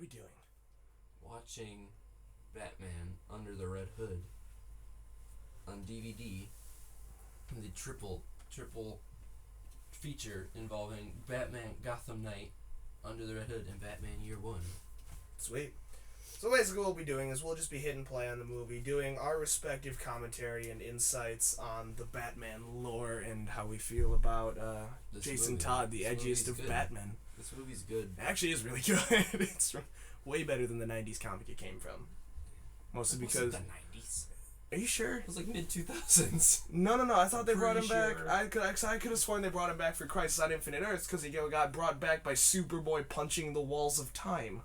we doing? Watching Batman Under the Red Hood on DVD. The triple feature involving Batman Gotham Knight, Under the Red Hood, and Batman Year One. Sweet. So basically what we'll be doing is we'll just be hitting play on the movie, doing our respective commentary and insights on the Batman lore and how we feel about Jason Todd, the edgiest of Batman. This movie's good. It actually is really good. It's way better than the 90s comic it came from. Mostly because... the 90s. Are you sure? It was like mid-2000s. No. I thought they brought him back. Sure. I could have sworn they brought him back for Crisis on Infinite Earths because he got brought back by Superboy punching the walls of time.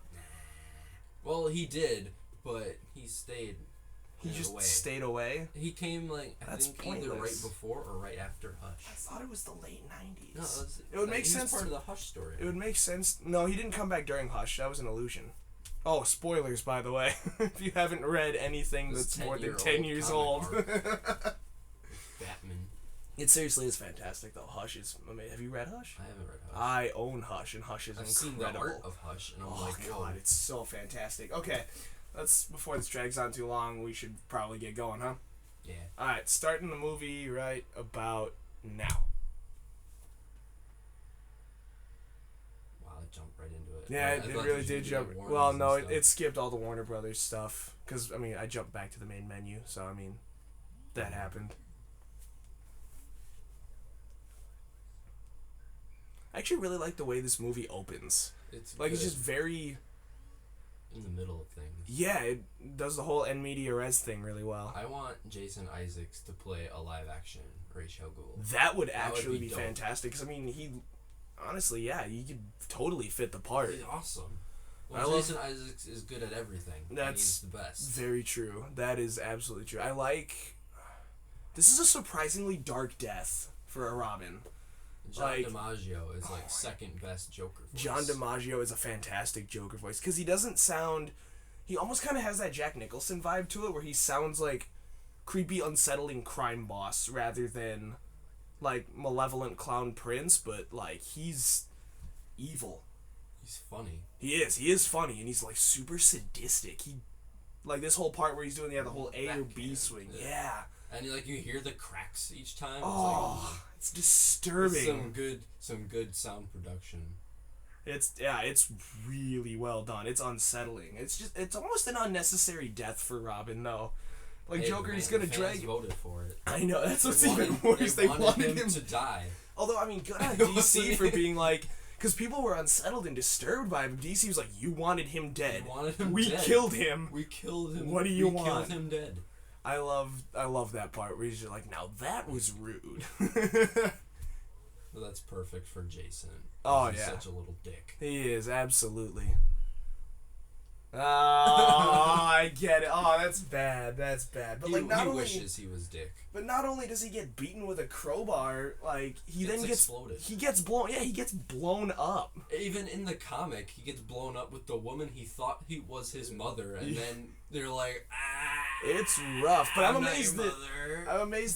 Well, he did, but he stayed. He just stayed away? He came, like, I think pointless. Either right before or right after Hush. I thought it was the late 90s. No, it would make sense. He was part of the Hush story. It would make sense. No, he didn't come back during Hush. That was an illusion. Oh, spoilers, by the way. If you haven't read anything that's more than 10 years old. Batman. It seriously is fantastic, though. Hush is amazing. Have you read Hush? I haven't read Hush. I own Hush, and Hush is incredible. I've seen the art of Hush, and I'm like, whoa. God, it's so fantastic. Okay, before this drags on too long, we should probably get going, huh? Yeah. Alright, starting the movie right about now. Wow, it jumped right into it. Yeah, it really did jump. Well, no, it skipped all the Warner Brothers stuff. Because, I mean, I jumped back to the main menu, so, I mean, that happened. I actually really like the way this movie opens. It's just very... in the middle of things. Yeah, it does the whole en media res thing really well. I want Jason Isaacs to play a live-action H2Woah. That would actually be fantastic. Because, I mean, he could totally fit the part. He's awesome. Well, Jason Isaacs is good at everything. He's the best. Very true. That is absolutely true. This is a surprisingly dark death for a Robin. John DiMaggio is second best Joker voice. John DiMaggio is a fantastic Joker voice because he doesn't sound... He almost kind of has that Jack Nicholson vibe to it where he sounds like creepy, unsettling crime boss rather than like malevolent clown prince, but like he's evil. He's funny. He is funny, and he's like super sadistic. He like this whole part where he's doing the whole A or B swing. Yeah. And you hear the cracks each time. Oh, it's disturbing. Some good sound production. It's really well done. It's unsettling. It's almost an unnecessary death for Robin though. Like Joker's gonna drag. Voted for it. I know that's what's even worse. They wanted him to die. Although I mean, good on DC for being like. Because people were unsettled and disturbed by him. DC was like, you wanted him dead. We killed him. We killed him. What do you want? We killed him dead. I love that part where he's just like, now that was rude. Well, that's perfect for Jason. Oh, He's yeah. such a little dick. He is, absolutely. Oh, I get it. Oh, that's bad. That's bad. But he wishes he was dick. But not only does he get beaten with a crowbar, like he then gets exploded. He gets blown. Yeah, he gets blown up. Even in the comic, he gets blown up with the woman he thought he was his mother, and then they're like, ah. It's rough, but I'm amazed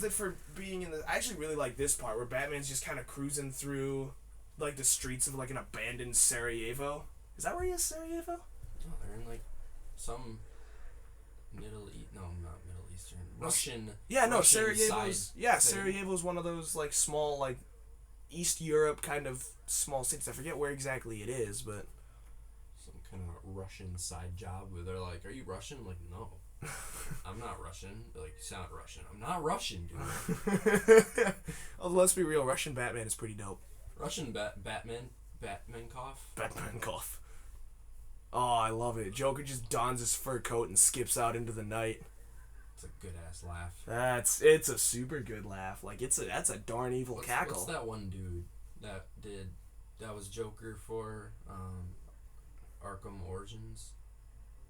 that for being in the. I actually really like this part where Batman's just kind of cruising through, like the streets of like an abandoned Sarajevo. Is that where he is, Sarajevo? No, they're in like some not Middle Eastern, Russian. Yeah, no, Russian Sarajevo's. Yeah, Sarajevo's one of those like small like East Europe kind of small cities. I forget where exactly it is, but some kind of Russian side job where they're like, "Are you Russian?" I'm like, no. I'm not Russian. They're like, you sound Russian. I'm not Russian, dude. Although, let's be real, Russian Batman is pretty dope. Russian Batman cough. Batman cough. Oh, I love it. Joker just dons his fur coat and skips out into the night. It's a good ass laugh. It's a super good laugh. Like that's a darn evil cackle. What's that one dude that was Joker for Arkham Origins?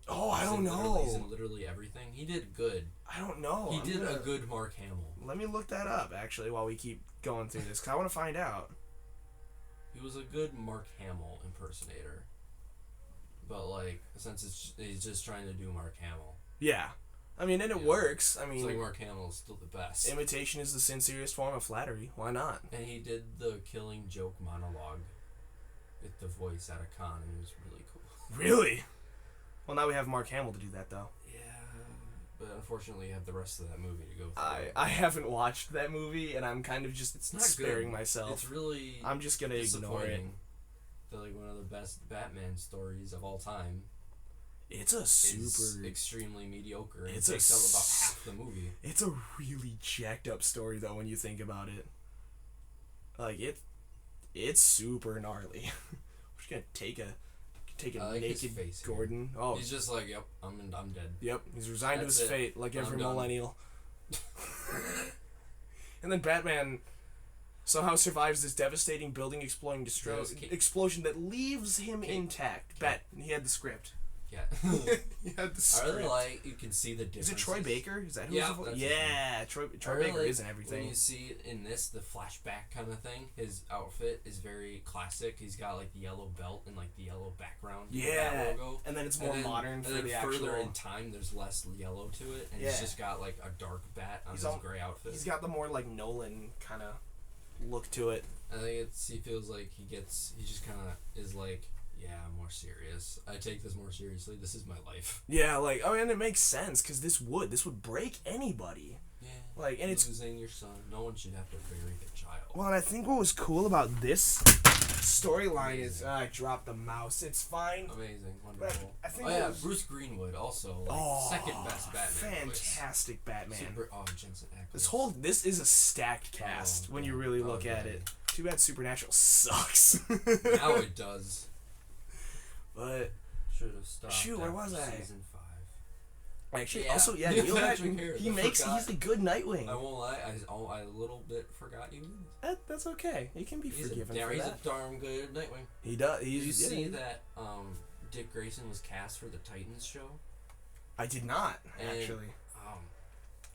Oh, I don't know. He's in literally everything. He did good. I don't know. He did a good Mark Hamill. Let me look that up, actually, while we keep going through this, because I want to find out. He was a good Mark Hamill impersonator. But, like, since he's just trying to do Mark Hamill. Yeah. I mean, and it works. I mean... It's like Mark Hamill is still the best. Imitation is the sincerest form of flattery. Why not? And he did the Killing Joke monologue with the voice at a con, and it was really cool. Really? Well, now we have Mark Hamill to do that, though. Yeah, but unfortunately, you have the rest of that movie to go through. I haven't watched that movie, and I'm kind of just It's not sparing good. myself. It's really I'm just gonna ignore it. They're like one of the best Batman stories of all time. It's a super extremely mediocre. It's it takes up about half the movie. It's a really jacked up story though when you think about it. Like it's super gnarly. We're just gonna take a like naked face Gordon. Here. Oh, he's just like, yep, I'm dead. Yep, he's resigned to his fate like every done. millennial. And then Batman somehow survives this devastating building explosion that leaves him intact. He had the script. Yeah. He had the I script. really like, you can see the difference. Is it Troy Baker? Is that who? Yeah, Troy Baker like is in everything. When you see in this the flashback kind of thing, his outfit is very classic. He's got like the yellow belt and like the yellow background. Yeah. Logo. And then it's more modern for the actual. Further in time, there's less yellow to it, and he's just got like a dark bat on his gray outfit. He's got the more like Nolan kind of look to it. I think he feels like he just kind of is like, yeah, I'm more serious. I take this more seriously. This is my life. Yeah, like, and it makes sense because this would break anybody. Yeah. Like, and it's losing your son. No one should have to bury their child. Well, and I think what was cool about this storyline is I dropped the mouse. It's fine. Amazing, wonderful. I think Bruce Greenwood also second best Batman. Fantastic Batman. Jensen Ackles. This is a stacked cast when you really look at it. Too bad Supernatural sucks. Now it does. But should have stopped. Shoot, where was I? Season 5. Actually, also, Neil Patrick Harris. He's a good Nightwing. I won't lie, I a little bit forgot he was in this. That's okay. He can be forgiven for that. He's a darn good Nightwing. He does. Did you see that Dick Grayson was cast for the Titans show? I did not, actually.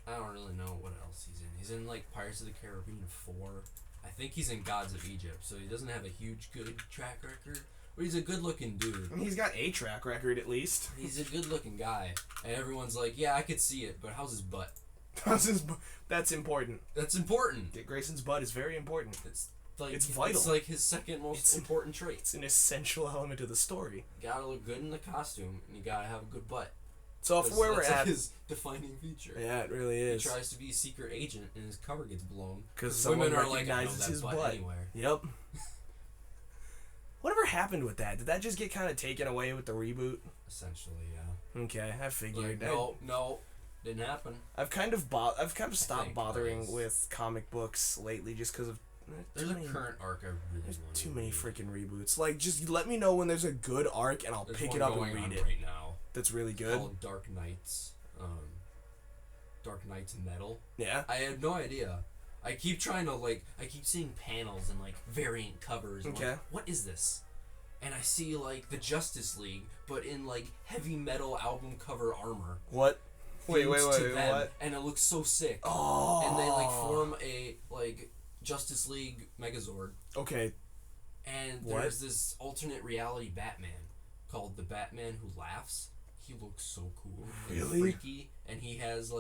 I don't really know what else he's in. He's in like Pirates of the Caribbean 4. I think he's in Gods of Egypt, so he doesn't have a huge good track record. But he's a good-looking dude. I mean, he's got a track record, at least. He's a good-looking guy. And everyone's like, yeah, I could see it, but how's his butt? That's important. That's important. Dick Grayson's butt is very important. It's vital. It's like his second most important trait. It's an essential element of the story. You gotta look good in the costume, and you gotta have a good butt. So for where we're at, his defining feature. Yeah, it really is. He tries to be a secret agent, and his cover gets blown because women are like, I know that his butt anywhere. Yep. Whatever happened with that? Did that just get kind of taken away with the reboot? Essentially, yeah. Okay, I figured. No, didn't happen. I've kind of stopped bothering with comic books lately, just because of. There's a current arc I really want. There's too many freaking reboots. Like, just let me know when there's a good arc, and I'll pick it up and read it. Right now. That's really good. Called Dark Knights. Dark Knights Metal. Yeah. I had no idea. I keep trying to I keep seeing panels and variant covers. Okay. Like, what is this? And I see the Justice League, but in heavy metal album cover armor. What? Wait, what? And it looks so sick. Oh. And they form a Justice League Megazord. Okay. And there's this alternate reality Batman called the Batman Who Laughs. He looks so cool. Really? And freaky, and he has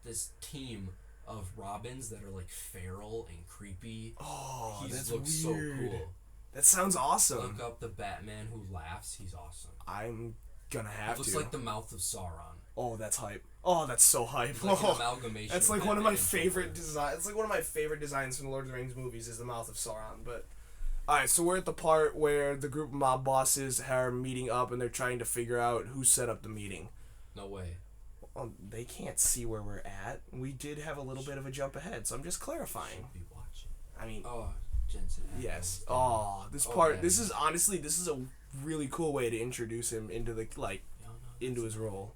this team of Robins that are feral and creepy. Oh, he that's looks weird. so cool. That sounds awesome. Look up the Batman Who Laughs. He's awesome. I'm gonna have to. Looks like the mouth of Sauron. Oh, that's hype. Oh, that's so hype. It's like an amalgamation. That's one of my favorite designs. It's one of my favorite designs from the Lord of the Rings movies is the mouth of Sauron. But all right, so we're at the part where the group of mob bosses are meeting up and they're trying to figure out who set up the meeting. No way. Well, they can't see where we're at. We did have a little bit of a jump ahead, so I'm just clarifying. Should be watching. I mean, Jensen. Yes. Oh, this part. This is honestly, this is a really cool way to introduce him into the into his role.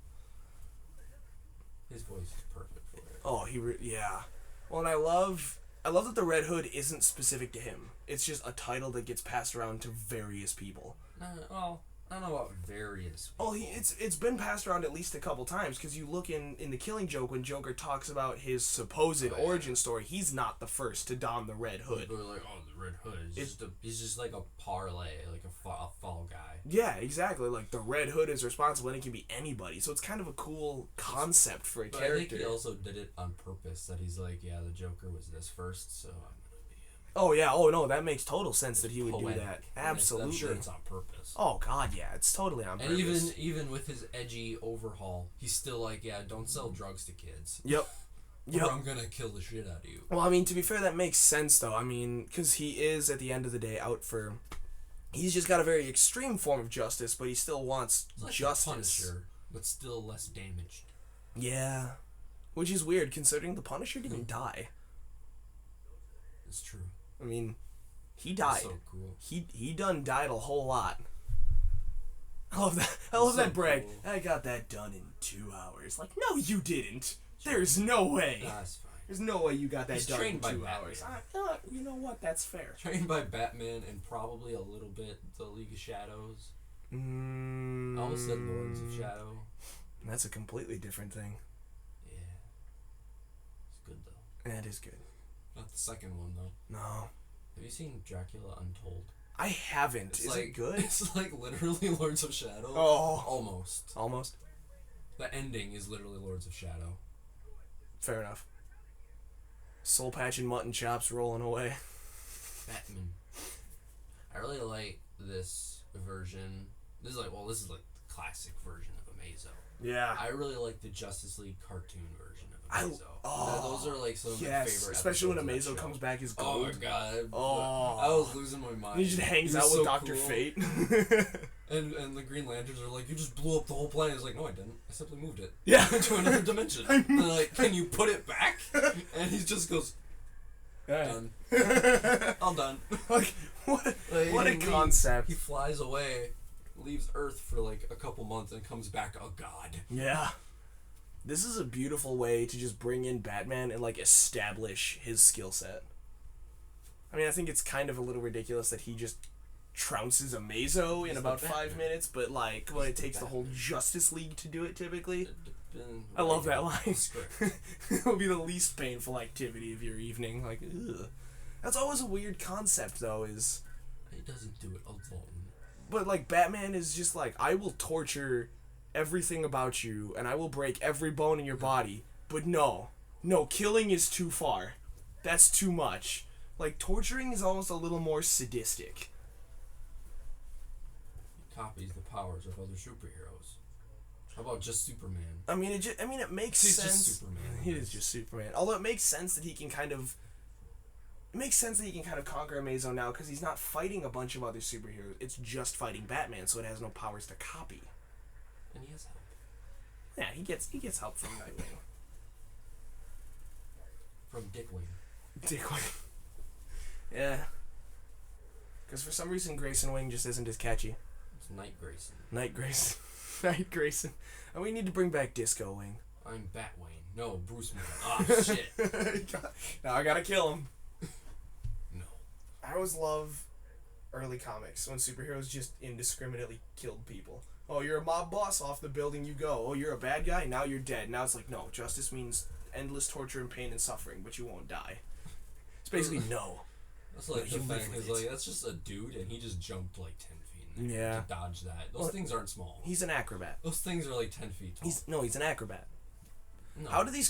His voice is perfect for it. Oh, yeah. Well, and I love that the Red Hood isn't specific to him. It's just a title that gets passed around to various people. I don't know about various Oh, people. it's been passed around at least a couple times, because you look in The Killing Joke when Joker talks about his supposed origin story, he's not the first to don the Red Hood. People are like, the Red Hood is he's just like a parlay, like a fall guy. Yeah, exactly. Like, the Red Hood is responsible, and it can be anybody, so it's kind of a cool concept for a character. I think he also did it on purpose, that he's like, yeah, the Joker was this first, so I'm gonna be him. Oh yeah. Oh no, that makes total sense that he would Poetic. do that. And Absolutely. I'm sure it's on purpose. Oh god, yeah, it's totally on And purpose. even with his edgy overhaul, he's still like, yeah, don't sell drugs to kids. Yep. Yep. Or I'm gonna kill the shit out of you. Well, I mean, to be fair, that makes sense though. I mean, because he is at the end of the day out for. He's just got a very extreme form of justice, but he still wants It's like justice. the Punisher, but still less damaged. Yeah, which is weird considering the Punisher didn't die. It's true. I mean, he died. So cool. He done died a whole lot. I love that. I love So that brag. cool. I got that done in 2 hours. Like, no, you didn't. There's no way. That's fine. There's no way you got that He's done in trained by 2 Batman. hours. You know what? That's fair. Trained by Batman and probably a little bit the League of Shadows. I almost said Lords of Shadow. That's a completely different thing. Yeah. It's good though. That is good. Not the second one though. No. Have you seen Dracula Untold? I haven't. It's Is like, it good? It's like literally Lords of Shadow. Oh. Almost. Almost. The ending is literally Lords of Shadow. Fair enough. Soul patch and mutton chops rolling away. Batman. I really like this version. This is like the classic version of Amazo. Yeah. I really like the Justice League cartoon version of I- Amazo. oh, Those are like some of my Yes, favorite especially when episodes of Amazo that comes show. back as Oh gold. my god. Oh. I was losing my mind. He just hangs He out was with so Dr. cool. Fate. And the Green Lanterns are like, you just blew up the whole planet. It's like, no, I didn't. I simply moved it. Yeah. To another dimension. And they're like, can you put it back? And he just goes, done. I'm done. Like, what Like, a he concept. He flies away, leaves Earth for like a couple months, and comes back a god. Yeah. This is a beautiful way to just bring in Batman and, like, establish his skill set. I mean, I think it's kind of a little ridiculous that he just trounces Amazo in He's about the 5 Batman. minutes, but, like, when it the takes the whole Batman. Justice League to do it, typically. Been I love that writing line. the script. It'll be the least painful activity of your evening. Like, ugh. That's always a weird concept, though, is... He doesn't do it alone. But, like, Batman is just like, I will torture everything about you, and I will break every bone in your body, but no, killing is too far. That's too much. Like, torturing is almost a little more sadistic. He copies the powers of other superheroes. How about just Superman? I mean, it makes He's sense. just Superman. He is just Superman. Although it makes sense that he can kind of... It makes sense that he can kind of conquer Amazo now, because he's not fighting a bunch of other superheroes. It's just fighting Batman, so it has no powers to copy. And he has help. Yeah, he gets help from Nightwing. From Dickwing. Dickwing. Yeah. Because for some reason Grayson Wing just isn't as catchy. It's Night Grayson. Night Grayson. Night Grayson. And we need to bring back Disco Wing. I'm Batwayne. No, Bruce Wayne. Oh, shit. Now I gotta kill him. No. I always love early comics when superheroes just indiscriminately killed people. Oh, you're a mob boss, off the building you go. Oh, you're a bad guy, now you're dead. Now it's like, no, justice means endless torture and pain and suffering, but you won't die. It's basically no. That's like No, the you live thing with is it. like that's just a dude and he just jumped like 10 feet in the air Yeah. to dodge that. Those Well, things aren't small. He's an acrobat. Those things are like 10 feet tall. He's an acrobat. No. How do these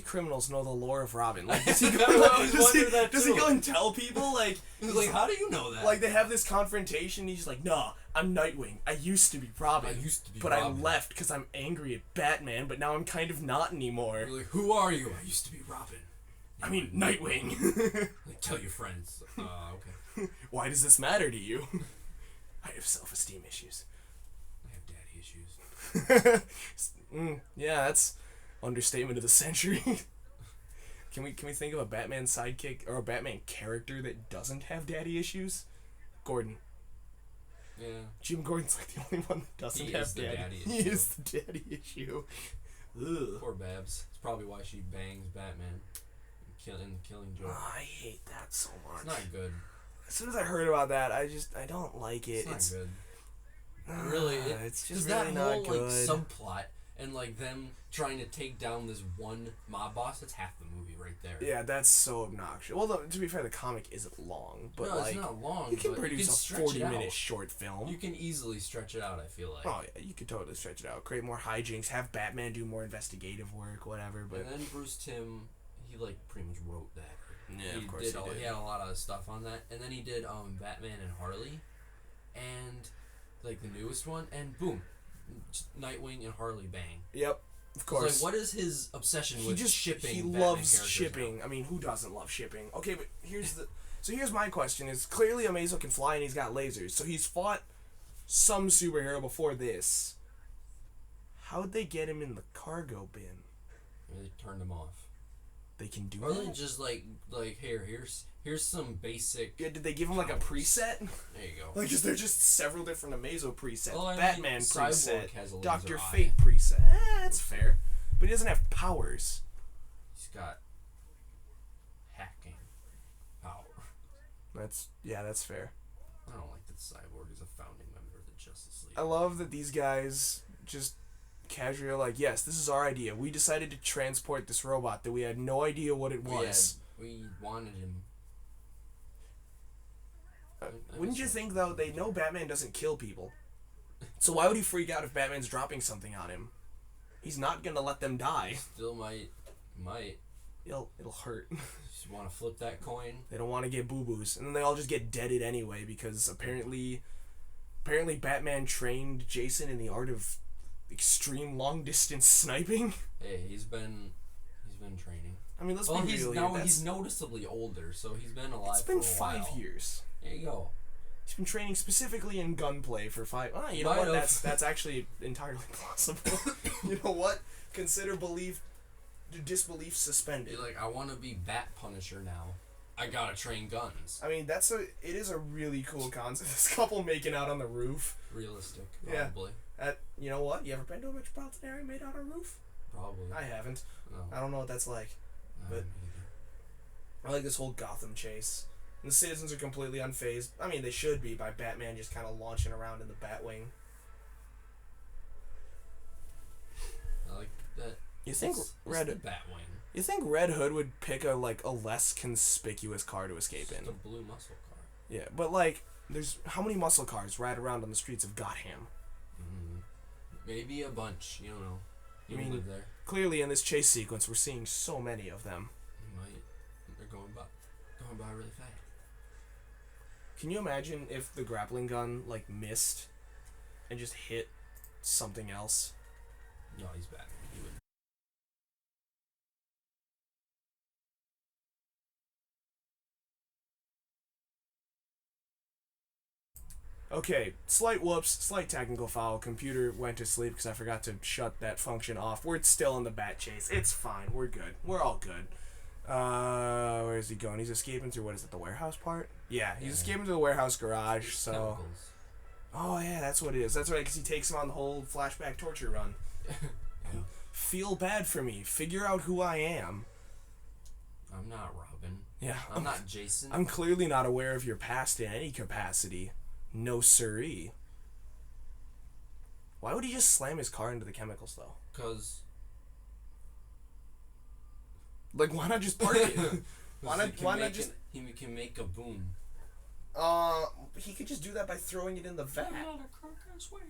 criminals know the lore of Robin? Like, does he go, I always does he, wondered that does he too. go and tell people? Like, He's like, how do you know that? like they have this confrontation. He's like, "No, I'm Nightwing. I used to be Robin. I used to be but Robin. I left because I'm angry at Batman. But now I'm kind of not anymore. You're like, who are you? I used to be Robin. I mean, Nightwing. Like, tell your friends. Okay. Why does this matter to you? I have self-esteem issues. I have daddy issues. Yeah, that's understatement of the century. Can we think of a Batman sidekick or a Batman character that doesn't have daddy issues? Gordon. Yeah. Jim Gordon's like the only one that doesn't He have is the daddy. daddy He issue. is the daddy issue. Ugh. Poor Babs. It's probably why she bangs Batman. Killing Joker. Oh, I hate that so much. It's not good. As soon as I heard about that, I don't like it. It's not good. Really, it's just just that really whole not good. like subplot and like them trying to take down this one mob boss. That's half the movie right there. Yeah, that's so obnoxious. Well, to be fair, the comic isn't long, but no, like it's not long. you can but produce you can a stretch it 40-minute out. short film. You can easily stretch it out. I feel like. Oh yeah, you could totally stretch it out, create more hijinks, have Batman do more investigative work, whatever. But And then Bruce Timm, he like pretty much wrote that. Yeah, He of course did. he did. He had a lot of stuff on that, and then he did Batman and Harley, and like the newest one, and boom, Nightwing and Harley bang. Yep, of Like, course. what is his obsession with shipping? He Batman loves characters shipping. now? I mean, who doesn't love shipping? Okay, but here's my question: is clearly Amazo can fly and he's got lasers, so he's fought some superhero before this. How'd they get him in the cargo bin? They turned him off. They can do Or that? they just like here's some basic. Yeah, did they give him like a preset? There you go. Like, is there just several different Amazo presets? Well, I mean, Batman Cyborg preset, has a laser Dr. eye. Fate preset. That's fair. But he doesn't have powers. He's got hacking power. That's fair. I don't like that Cyborg is a founding member of the Justice League. I love that these guys just casually are like, yes, this is our idea. We decided to transport this robot that we had no idea what it was. We wanted him. Wouldn't you think, though, they know Batman doesn't kill people. So why would he freak out if Batman's dropping something on him? He's not gonna let them die. Still might. It'll hurt. Just want to flip that coin. They don't want to get boo-boos. And then they all just get deaded anyway because apparently Batman trained Jason in the art of extreme long-distance sniping. Hey, he's been training. I mean, let's be real here. He's noticeably older, so he's been alive It's been for a while. 5 years. There you go. He's been training specifically in gunplay for 5. You know what? That's actually entirely plausible. You know what? Consider disbelief suspended. You're like, I want to be Bat Punisher now. I gotta train guns. I mean, it is a really cool concept. This couple making out on the roof. Realistic, Yeah. probably. You know what? You ever been to a metropolitan area made out on a roof? Probably. I haven't. No. I don't know what that's like. But I like this whole Gotham chase. And the citizens are completely unfazed. I mean, they should be by Batman just kind of launching around in the Batwing. I like that. You think It's Red? the Batwing. You think Red Hood would pick a less conspicuous car to escape in? The blue muscle car. Yeah, but there's how many muscle cars ride around on the streets of Gotham? Mm-hmm. Maybe a bunch. You don't know. You I mean, live there. Clearly, in this chase sequence, we're seeing so many of them. You might. They're going by really fast. Can you imagine if the grappling gun missed and just hit something else? No, he's Batman. He wouldn't. Okay, slight whoops, slight technical foul. Computer went to sleep because I forgot to shut that function off. We're still in the bat chase. It's fine. We're good. We're all good. Where is he going? He's escaping through, what is it, the warehouse part? Yeah, he's escaping through the warehouse garage, so... Chemicals. Oh, yeah, that's what it is. That's right, because he takes him on the whole flashback torture run. Yeah. Feel bad for me. Figure out who I am. I'm not Robin. Yeah. I'm not Jason. I'm clearly not aware of your past in any capacity. No siree. Why would he just slam his car into the chemicals, though? Because... Why not just park it? Why not just... He can make a boom. He could just do that by throwing it in the vat. I'm not a crook, I swear.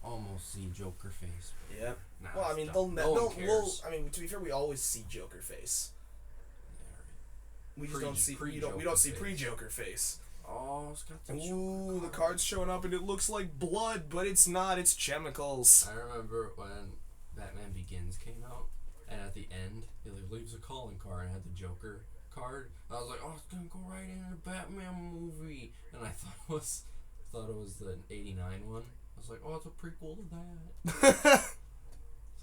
Almost see Joker face. Yeah. Nah, Well, I mean, no one cares. to be fair, we always see Joker face. Yeah, We just don't see we don't see pre-Joker face. Oh, it's got the Ooh, Joker the card's showing up and it looks like blood, but it's not. It's chemicals. I remember when Batman Begins came out, and at the end, he leaves a calling card and had the Joker card. I was like, oh, it's gonna go right into the Batman movie, and I thought it was the '89 one. I was like, oh, it's a prequel to that.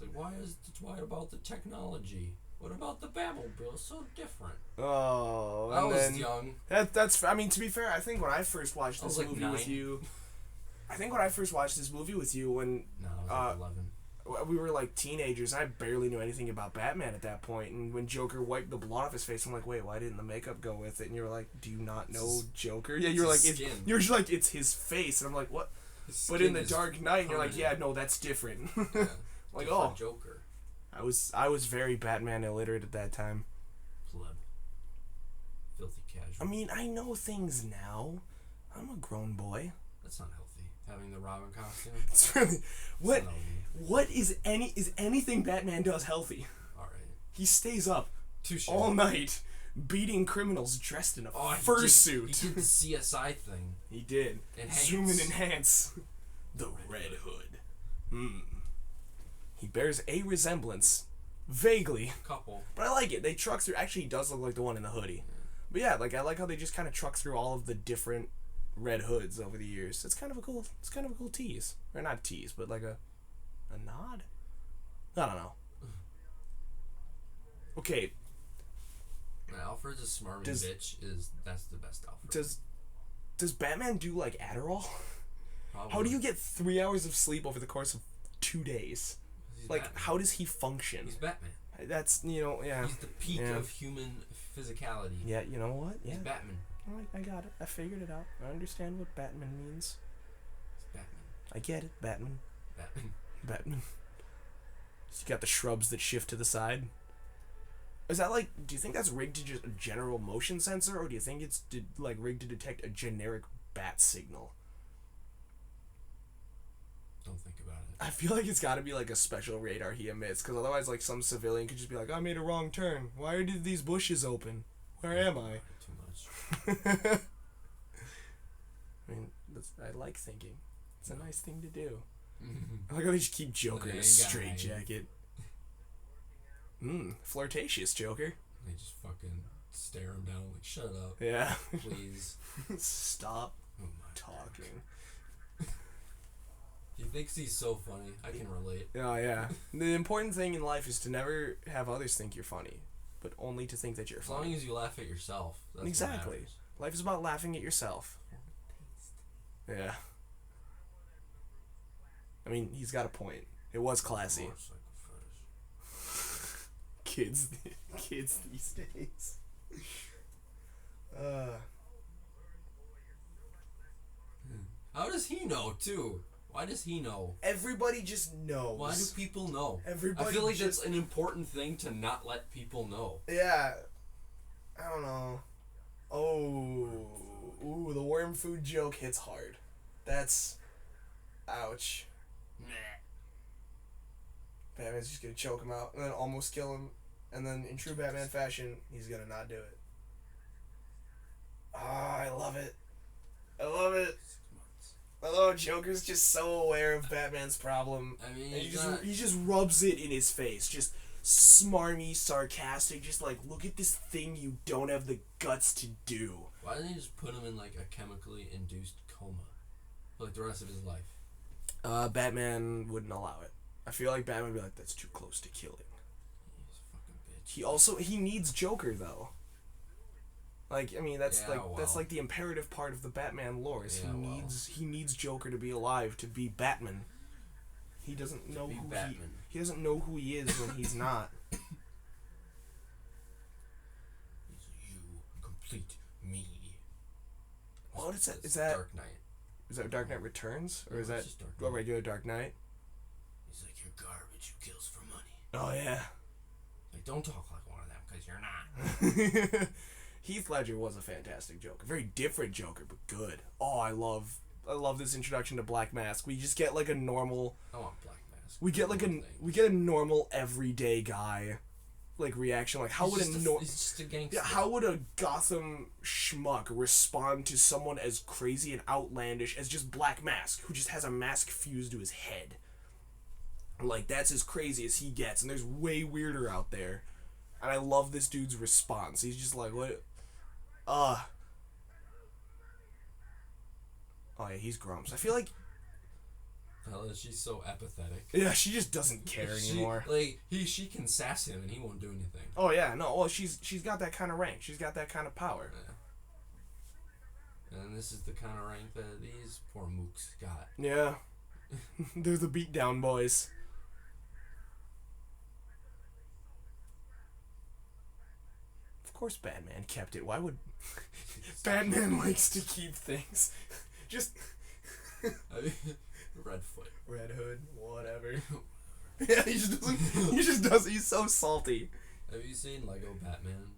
It's like, why about the technology? What about the Batmobile? It's so different. Oh, I was young. That's. I mean, to be fair, I think when I first watched this movie 9. with you, when I was 11. we were teenagers, and I barely knew anything about Batman at that point. And when Joker wiped the blood off his face, I'm like, wait, why didn't the makeup go with it? And you were like, do you not know Joker? Yeah, you're like, it's his face, and I'm like, what? But in the Dark Knight, and you're like, yeah, no, that's different. Yeah, like, different Joker. I was very Batman illiterate at that time. Pleb. Filthy casual. I mean, I know things now. I'm a grown boy. That's not healthy. Having the Robin costume. It's really what is anything Batman does healthy? All right. He stays up Touché. all night, beating criminals dressed in a He fursuit. did the CSI thing. He did. Enhance. Zoom and enhance. The Red Hood. He bears a resemblance. Vaguely. Couple. But I like it. They truck through. Actually, he does look like the one in the hoodie. Yeah. But yeah, like I like how they just kind of truck through all of the different Red Hoods over the years. It's kind of a cool tease. Or not tease, but like a nod? I don't know. Okay. Alfred's a smarmy bitch. That's the best Alfred. Does Batman do like Adderall? Probably. How do you get 3 hours of sleep over the course of 2 days? Like, Batman. how does he function? He's Batman. That's, yeah. He's the peak of human physicality. Yeah, you know what? Yeah. He's Batman. I got it. I figured it out. I understand what Batman means. He's Batman. I get it. Batman. Batman. So you got the shrubs that shift to the side. Is that like, do you think that's rigged to just a general motion sensor, or do you think it's rigged to detect a generic bat signal? Don't think about it. I feel like it's got to be like a special radar he emits, because otherwise like some civilian could just be like, I made a wrong turn. Why did these bushes open? Where am I? Too much. I mean, I like thinking. It's a nice thing to do. I like how they just keep Joker in a straitjacket. Flirtatious Joker. They just fucking stare him down like, shut up. Yeah. Please. Stop Oh my talking. He thinks he's so funny. I can relate. Oh, yeah. The important thing in life is to never have others think you're funny, but only to think that you're funny. As long as you laugh at yourself. That's exactly. Life is about laughing at yourself. Yeah. I mean, he's got a point. It was classy. Kids these days. How does he know too? Why does he know? Everybody just knows. Why do people know? Everybody I feel like that's an important thing to not let people know. Yeah. I don't know. Ooh, the worm food joke hits hard. That's... ouch. Batman's just gonna choke him out and then almost kill him, and then in true Batman fashion, he's gonna not do it. I love it. I love it. Although Joker's just so aware of Batman's problem. I mean, he just rubs it in his face. Just smarmy, sarcastic, just like, look at this thing you don't have the guts to do. Why didn't they just put him in like a chemically induced coma for like the rest of his life? Batman wouldn't allow it. I feel like Batman would be like, that's too close to killing. He's a fucking bitch. He needs Joker though. Like, I mean, that's that's like the imperative part of the Batman lore. Is he needs Joker to be alive to be Batman. He doesn't know who he doesn't know who he is when he's not. You complete me. What is that? Is that Dark Knight? Is that Dark Knight Returns, or is that a regular Dark Knight? He's like, you're garbage. Who kills for money? Oh yeah. Like, don't talk like one of them, because you're not. Heath Ledger was a fantastic Joker. Very different Joker, but good. Oh, I love this introduction to Black Mask. We just get like a normal. I want Black Mask. We get a normal everyday guy, like reaction. Like he's just a gangster. Yeah, how would a Gotham schmuck respond to someone as crazy and outlandish as just Black Mask, who just has a mask fused to his head? Like, that's as crazy as he gets, and there's way weirder out there. And I love this dude's response. He's just like, what? Oh yeah, he's Grumps. I feel like... She's so apathetic. Yeah, she just doesn't care anymore. She can sass him and he won't do anything. Oh yeah, no, well, she's got that kind of rank. She's got that kind of power. Yeah. And this is the kind of rank that these poor mooks got. Yeah. They're the beatdown boys. Of course Batman kept it. Why would... Batman likes to keep things. Just... Redfoot. Red Hood, whatever. Yeah, he just doesn't, he's so salty. Have you seen Lego Batman?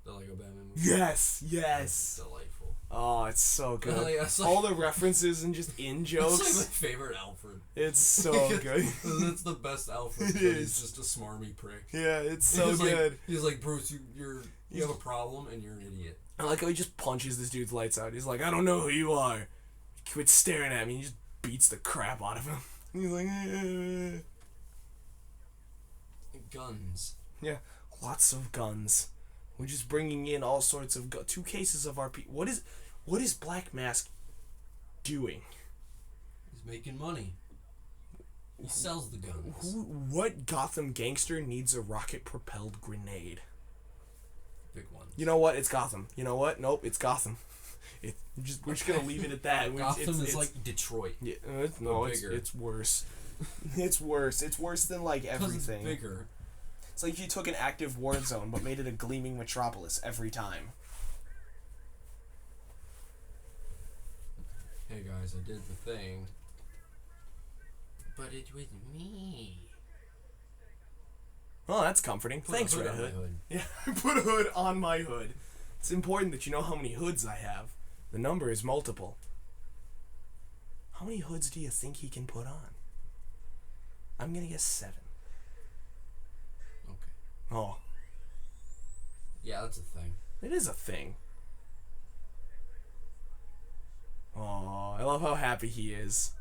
The Lego Batman movie? Yes. It's delightful. Oh, it's so good. Like, all the references and just in jokes. It's like my favorite Alfred. It's so good. It's the best Alfred. He's just a smarmy prick. Yeah, it's so good. He's like, Bruce, you have a problem and you're an idiot. I like how he just punches this dude's lights out. He's like, I don't know who you are. Quit staring at me. He just beats the crap out of him. He's like, Guns. Yeah, lots of guns. We're just bringing in all sorts of 2 cases of RP. What is Black Mask doing? He's making money. He sells the guns. What Gotham gangster needs a rocket-propelled grenade? Big one. You know what? It's Gotham. You know what? Nope, it's Gotham. We're just gonna leave it at that. Gotham is like Detroit. Yeah, it's worse. It's worse. It's worse than like everything. It's bigger. It's like if you took an active war zone but made it a gleaming metropolis every time. Hey guys, I did the thing. But it was me. Oh, that's comforting. Thanks, Red Hood. Yeah, put a hood on my hood. It's important that you know how many hoods I have. The number is multiple. How many hoods do you think he can put on? I'm gonna guess 7. Okay. Oh. Yeah, that's a thing. It is a thing. Oh, I love how happy he is.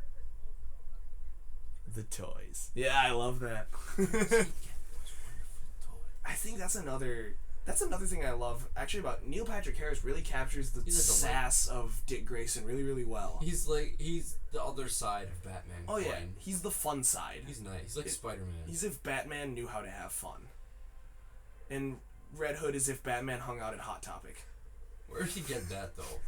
The toys. Yeah, I love that. I think that's another thing I love actually about Neil Patrick Harris. Really captures the sass of Dick Grayson really, really well. He's the other side of Batman. Oh yeah, he's the fun side. He's nice. He's like Spider-Man. He's if Batman knew how to have fun. And Red Hood is if Batman hung out at Hot Topic. Where'd he get that though?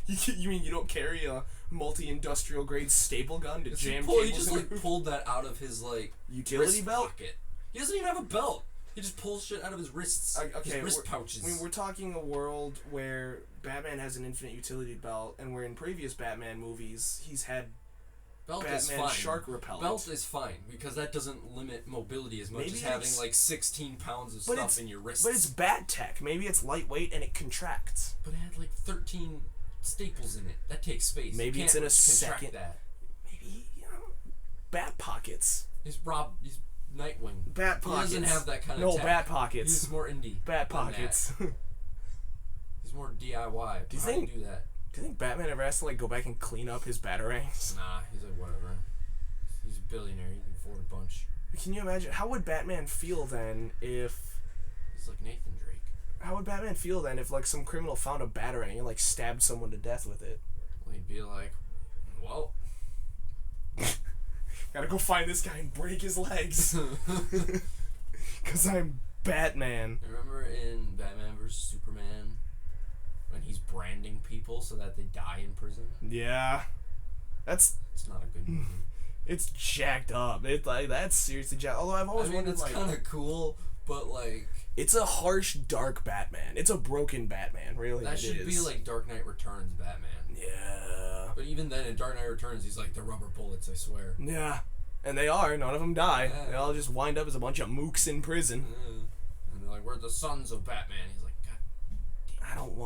You mean you don't carry a multi-industrial grade staple gun to jam cables? He just pulled that out of his utility belt pocket. He doesn't even have a belt. He just pulls shit out of his wrists. Okay, his wrist pouches. I mean, we're talking a world where Batman has an infinite utility belt, and where in previous Batman movies he's had Batman shark repellent. Belt is fine because that doesn't limit mobility as much as having 16 pounds of stuff in your wrists. But it's Bat Tech. Maybe it's lightweight and it contracts. But it had 13 staples in it. That takes space. Maybe it's in a second. That. Maybe Bat Pockets. He's Nightwing. Bat Pockets. He doesn't have that kind of tech. Bat Pockets. He's more indie. Bat Pockets. He's more DIY. Do you do that? Do you think Batman ever has to go back and clean up his batarangs? Nah, he's like whatever. He's a billionaire. He can afford a bunch. Can you imagine? How would Batman feel then if... He's like Nathan Drake. How would Batman feel then if some criminal found a batarang and stabbed someone to death with it? Well, he'd be like, well... Gotta go find this guy and break his legs. Because I'm Batman. Remember in Batman vs. Superman when he's branding people so that they die in prison? Yeah. It's not a good movie. It's jacked up. That's seriously jacked. Although I've always wondered, it's kind of cool, but it's a harsh, dark Batman. It's a broken Batman, really. That should be like Dark Knight Returns Batman. Yeah. But even then, in Dark Knight Returns, he's like, the rubber bullets, I swear. Yeah. And they are. None of them die. Yeah. They all just wind up as a bunch of mooks in prison. Yeah. And they're like, we're the sons of Batman. He's like, God damn. I don't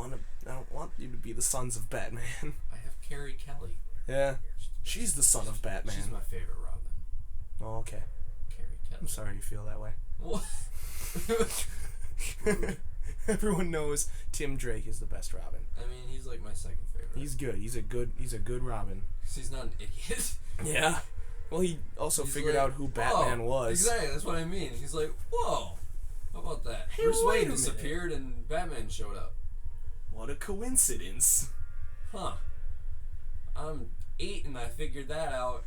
want you to be the sons of Batman. I have Carrie Kelly. Yeah. She's the son of Batman. She's my favorite Robin. Oh, okay. Carrie Kelly. I'm sorry you feel that way. What? Everyone knows Tim Drake is the best Robin. I mean, he's like my second favorite. He's good. He's a good Robin. Because he's not an idiot. Yeah. Well, he also figured out who Batman was. Exactly, that's what I mean. He's like, whoa, how about that? Hey, Bruce wait Wayne a disappeared and Batman showed up. What a coincidence. Huh. I'm 8 and I figured that out.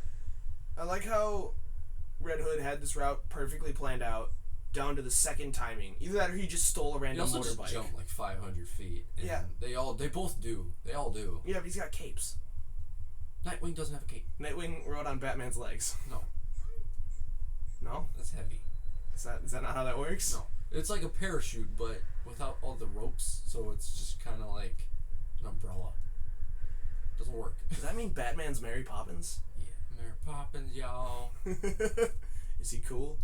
I like how Red Hood had this route perfectly planned out, down to the second timing. Either that or he just stole a random motorbike. He also motorbike. just jumped 500 feet. And yeah. They both do. They all do. Yeah, but he's got capes. Nightwing doesn't have a cape. Nightwing rode on Batman's legs. No. No? That's heavy. Is that not how that works? No. It's like a parachute, but without all the ropes, so it's just kind of like an umbrella. Doesn't work. Does that mean Batman's Mary Poppins? Yeah. Mary Poppins, y'all. Is he cool?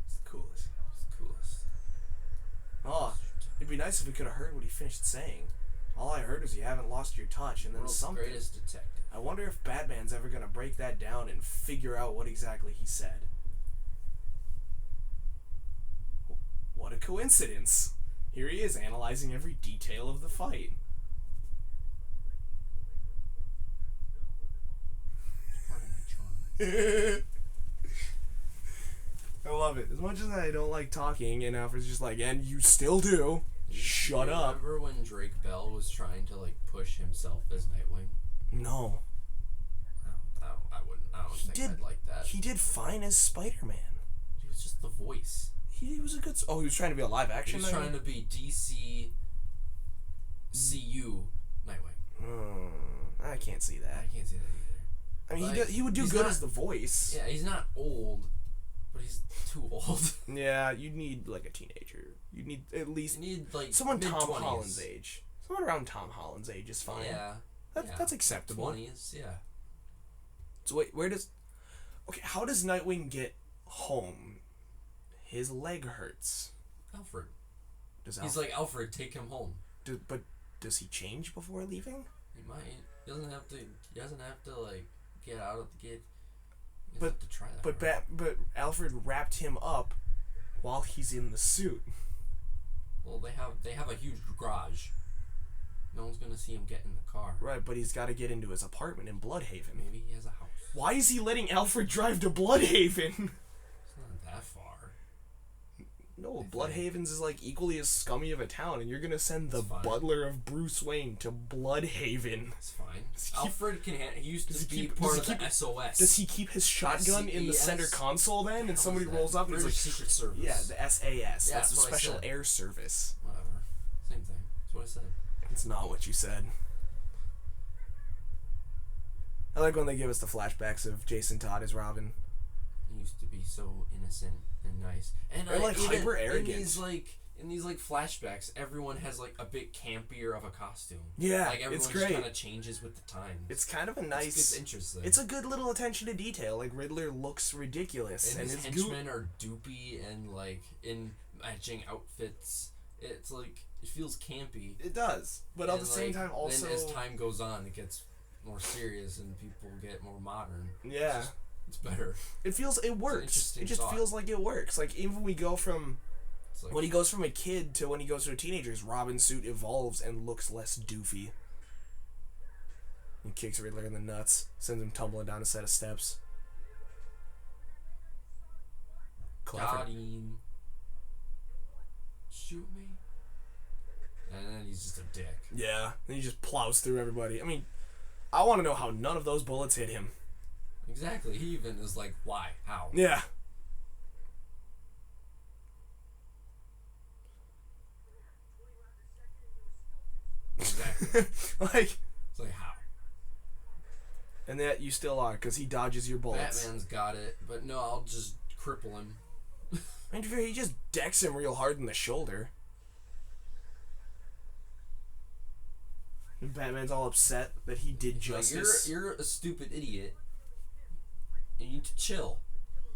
He's the coolest. He's the coolest. Oh, it'd be nice if we could have heard what he finished saying. All I heard was you haven't lost your touch, and then World's something. greatest detective. I wonder if Batman's ever gonna break that down and figure out what exactly he said. What a coincidence. Here he is analyzing every detail of the fight. Part of my charm. I love it. As much as I don't like talking, and Alfred's just like, and you still do. Shut up. Remember when Drake Bell was trying to like push himself as Nightwing? No. I don't think I'd like that. He did fine as Spider-Man. He was just the voice. He was a good... Oh, he was trying to be a live action He was trying to be DC CU Nightwing. I can't see that. I can't see that either. I mean, Like, he would do good as the voice. Yeah, he's not old, but he's too old. Yeah, you'd need like a teenager. You'd need at least... You need like someone mid-20s. Tom Holland's age. Someone around Tom Holland's age is fine. Yeah. That's acceptable. 20s, yeah. So wait, where does... Okay, how does Nightwing get home? His leg hurts. Alfred. He's like, Alfred, take him home. But does he change before leaving? He might. He doesn't have to like get out of the gate. He doesn't But have to try that. but Alfred wrapped him up while he's in the suit. Well, they have a huge garage. No one's gonna see him get in the car. Right, but he's got to get into his apartment in Bloodhaven. Maybe he has a house. Why is he letting Alfred drive to Bloodhaven? It's not that far. No, Bloodhaven's is like equally as scummy of a town, and you're gonna send the butler of Bruce Wayne to Bloodhaven. It's fine. Alfred can. He used to be part of the SOS. Does he keep his shotgun in the center console then, and somebody rolls up and he's like, Secret Service. Yeah, the SAS. Yeah, that's the what I Special said. Air Service. Whatever. Same thing. That's what I said. It's not what you said. I like when they give us the flashbacks of Jason Todd as Robin. He used to be so innocent and nice, and Or like hyper arrogant. In these flashbacks, everyone has like a bit campier of a costume. Yeah, like everyone it's just great. kind of changes with the times. It's kind of a nice. It's interesting. It's a good little attention to detail. Like Riddler looks ridiculous, and his henchmen are doopy and like in matching outfits. It's like it feels campy. It does, but at the same time, also then as time goes on, it gets more serious and people get more modern. Yeah, it's better. It works. It just feels like it works. Like even when we go from when he goes from a kid to when he goes to a teenager, his Robin suit evolves and looks less doofy. He kicks Riddler in the nuts, sends him tumbling down a set of steps. Got him. Shoot me. And then he's just a dick. Yeah, and he just plows through everybody. I mean, I want to know how none of those bullets hit him. Exactly. He even is like, why? How? Yeah. Exactly. Like, it's like, how? And that you still are, because he dodges your bullets. Batman's got it, but no, I'll just cripple him. I mean, he just decks him real hard in the shoulder. And Batman's all upset that he did justice. Like, you're a stupid idiot. You need to chill.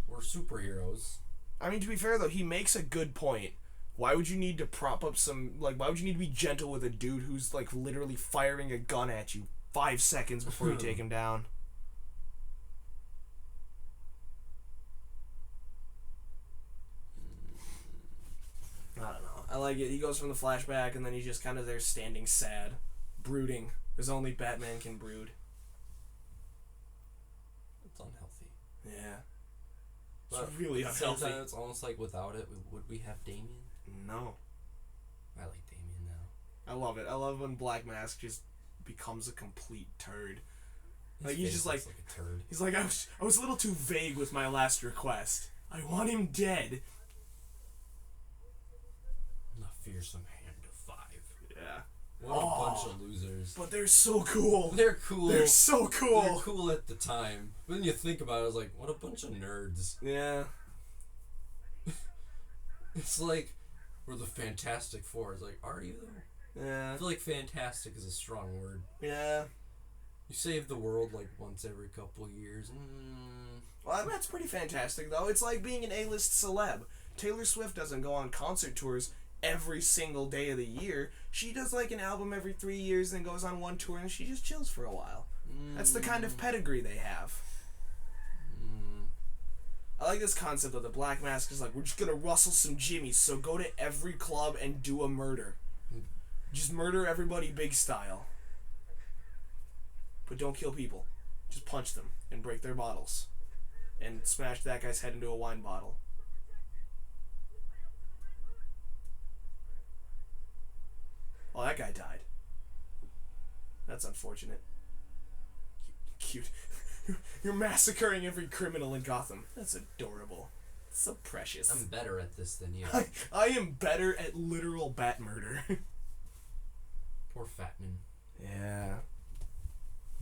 We're superheroes. I mean, to be fair, though, he makes a good point. Why would you need to prop up why would you need to be gentle with a dude who's, like, literally firing a gun at you 5 seconds before you take him down? I don't know. I like it. He goes from the flashback, and then he's just kind of there standing sad, brooding, as only Batman can brood. It's unhealthy. Yeah. But It's really unhealthy. Sometimes it's almost like without it, would we have Damien? No. I like Damien now. I love it. I love when Black Mask just becomes a complete turd. Like His he's just face like looks a turd. he's like I was a little too vague with my last request. I want him dead. The fearsome hand of 5. Yeah. What a bunch of losers. But they're so cool. They're cool. They're so cool. They're cool at the time. But then you think about it, I was like, what a bunch of nerds. Yeah. It's like, we're the Fantastic Four. It's like, are you though? Yeah. I feel like fantastic is a strong word. Yeah. You save the world like once every couple years. Well, that's pretty fantastic, though. It's like being an A-list celeb. Taylor Swift doesn't go on concert tours every single day of the year. She does like an album every 3 years and goes on one tour and she just chills for a while. That's the kind of pedigree they have. I like this concept of the Black Mask is like, we're just gonna rustle some jimmies, so go to every club and do a murder. Just murder everybody big style. But don't kill people. Just punch them and break their bottles. And smash that guy's head into a wine bottle. Oh, that guy died. That's unfortunate. Cute. You're massacring every criminal in Gotham. That's adorable. So precious. I'm better at this than you. I am better at literal bat murder. Poor Fatman. Yeah.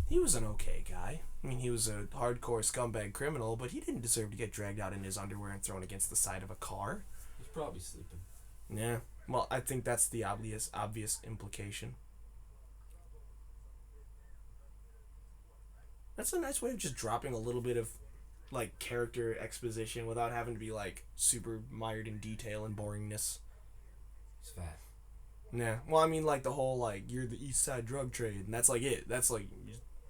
He was an okay guy. I mean, he was a hardcore scumbag criminal, but he didn't deserve to get dragged out in his underwear and thrown against the side of a car. He's probably sleeping. Yeah. Well, I think that's the obvious implication. That's a nice way of just dropping a little bit of, like, character exposition without having to be, like, super mired in detail and boringness. He's fat. Yeah. Well, I mean, like, the whole, like, you're the East Side drug trade, and that's, like, it. That's, like,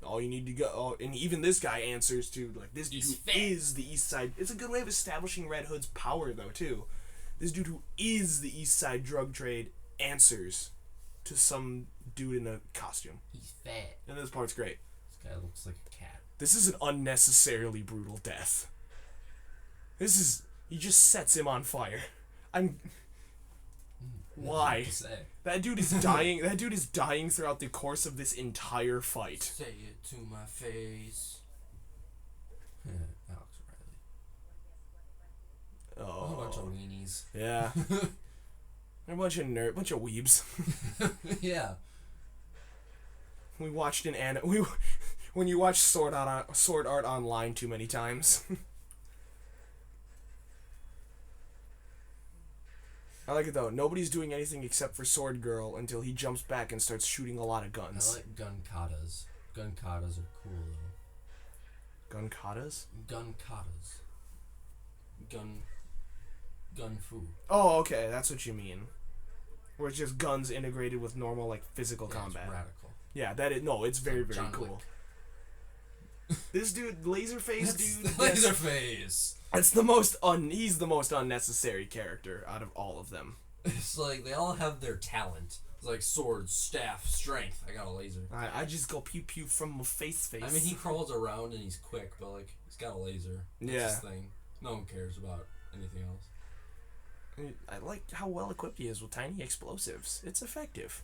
all you need to go. Oh, and even this guy answers to, like, this dude who is the East Side. It's a good way of establishing Red Hood's power, though, too. This dude who is the East Side drug trade answers to some dude in a costume. He's fat. And this part's great. This guy looks like a cat. This is an unnecessarily brutal death. He just sets him on fire. Why? That dude is dying. That dude is dying throughout the course of this entire fight. Say it to my face. Alex Riley. Oh. A bunch of weenies. Yeah. They're a bunch of bunch of weebs. Yeah. We watched when you watch Sword Art Online too many times. I like it though. Nobody's doing anything except for Sword Girl until he jumps back and starts shooting a lot of guns. I like gun katas. Gun katas are cool though. Gun katas? Gun katas. Gun fu. Oh, okay, that's what you mean. Where it's just guns integrated with normal, like, physical combat. It's radical. Yeah, it's very, very John cool. This dude, Laserface dude. Laserface. He's the most unnecessary character out of all of them. It's like, they all have their talent. It's like sword, staff, strength. I got a laser. I just go pew pew from my face. I mean, he crawls around and he's quick, but, like, he's got a laser. That's his thing. No one cares about anything else. I like how well equipped he is with tiny explosives. It's effective.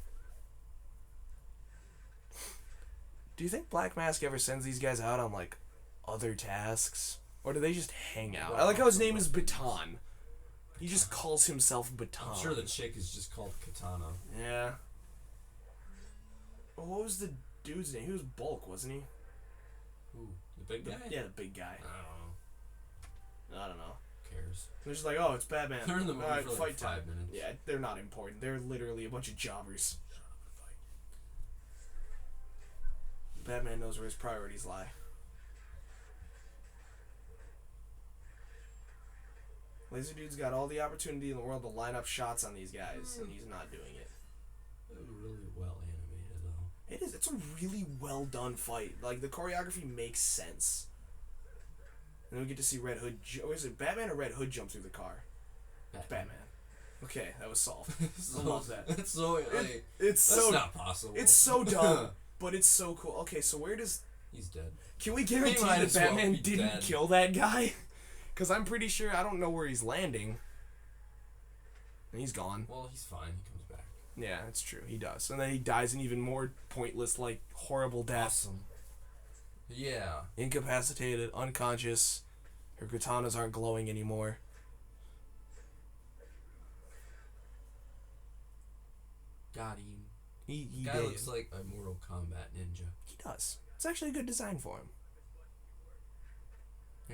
Do you think Black Mask ever sends these guys out on, like, other tasks? Or do they just hang out? I like how his name is Baton. He just calls himself Baton. I'm sure the chick is just called Katana. Yeah. Well, what was the dude's name? He was Bulk, wasn't he? Who? The big guy? Yeah, the big guy. I don't know. Who cares? They're just like, oh, it's Batman. They're in the movie for like fight 5 minutes. Yeah, they're not important. They're literally a bunch of jobbers. Batman knows where his priorities lie. Laser Dude's got all the opportunity in the world to line up shots on these guys, and he's not doing it. It was really well animated, though. It is. It's a really well done fight. Like, the choreography makes sense. And then we get to see Red Hood. Is it Batman or Red Hood jump through the car? Batman. Okay, that was solved. I love that. It's so like, it's that's so not possible. It's so dumb, but it's so cool. Okay, so where does he's dead? Can we guarantee that Batman didn't kill that guy? Because I'm pretty sure I don't know where he's landing. And he's gone. Well, he's fine. He comes back. Yeah, that's true. He does, and then he dies an even more pointless, like, horrible death. Awesome. Yeah. Incapacitated, unconscious. Her katanas aren't glowing anymore. Got him. He guy did. Looks like a Mortal Kombat ninja. He does. It's actually a good design for him.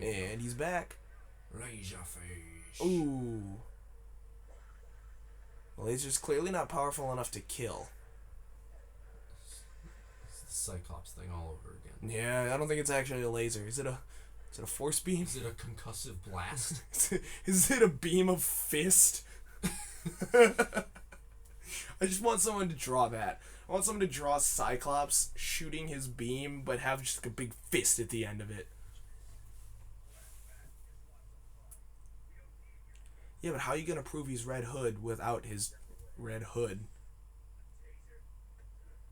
And he's back. Laserface. Ooh. The laser's clearly not powerful enough to kill. It's the Cyclops thing all over again. Yeah, I don't think it's actually a laser. Is it a force beam? Is it a concussive blast? Is it a beam of fist? I just want someone to draw that. I want someone to draw Cyclops shooting his beam, but have just like a big fist at the end of it. Yeah, but how are you gonna prove he's Red Hood without his red hood?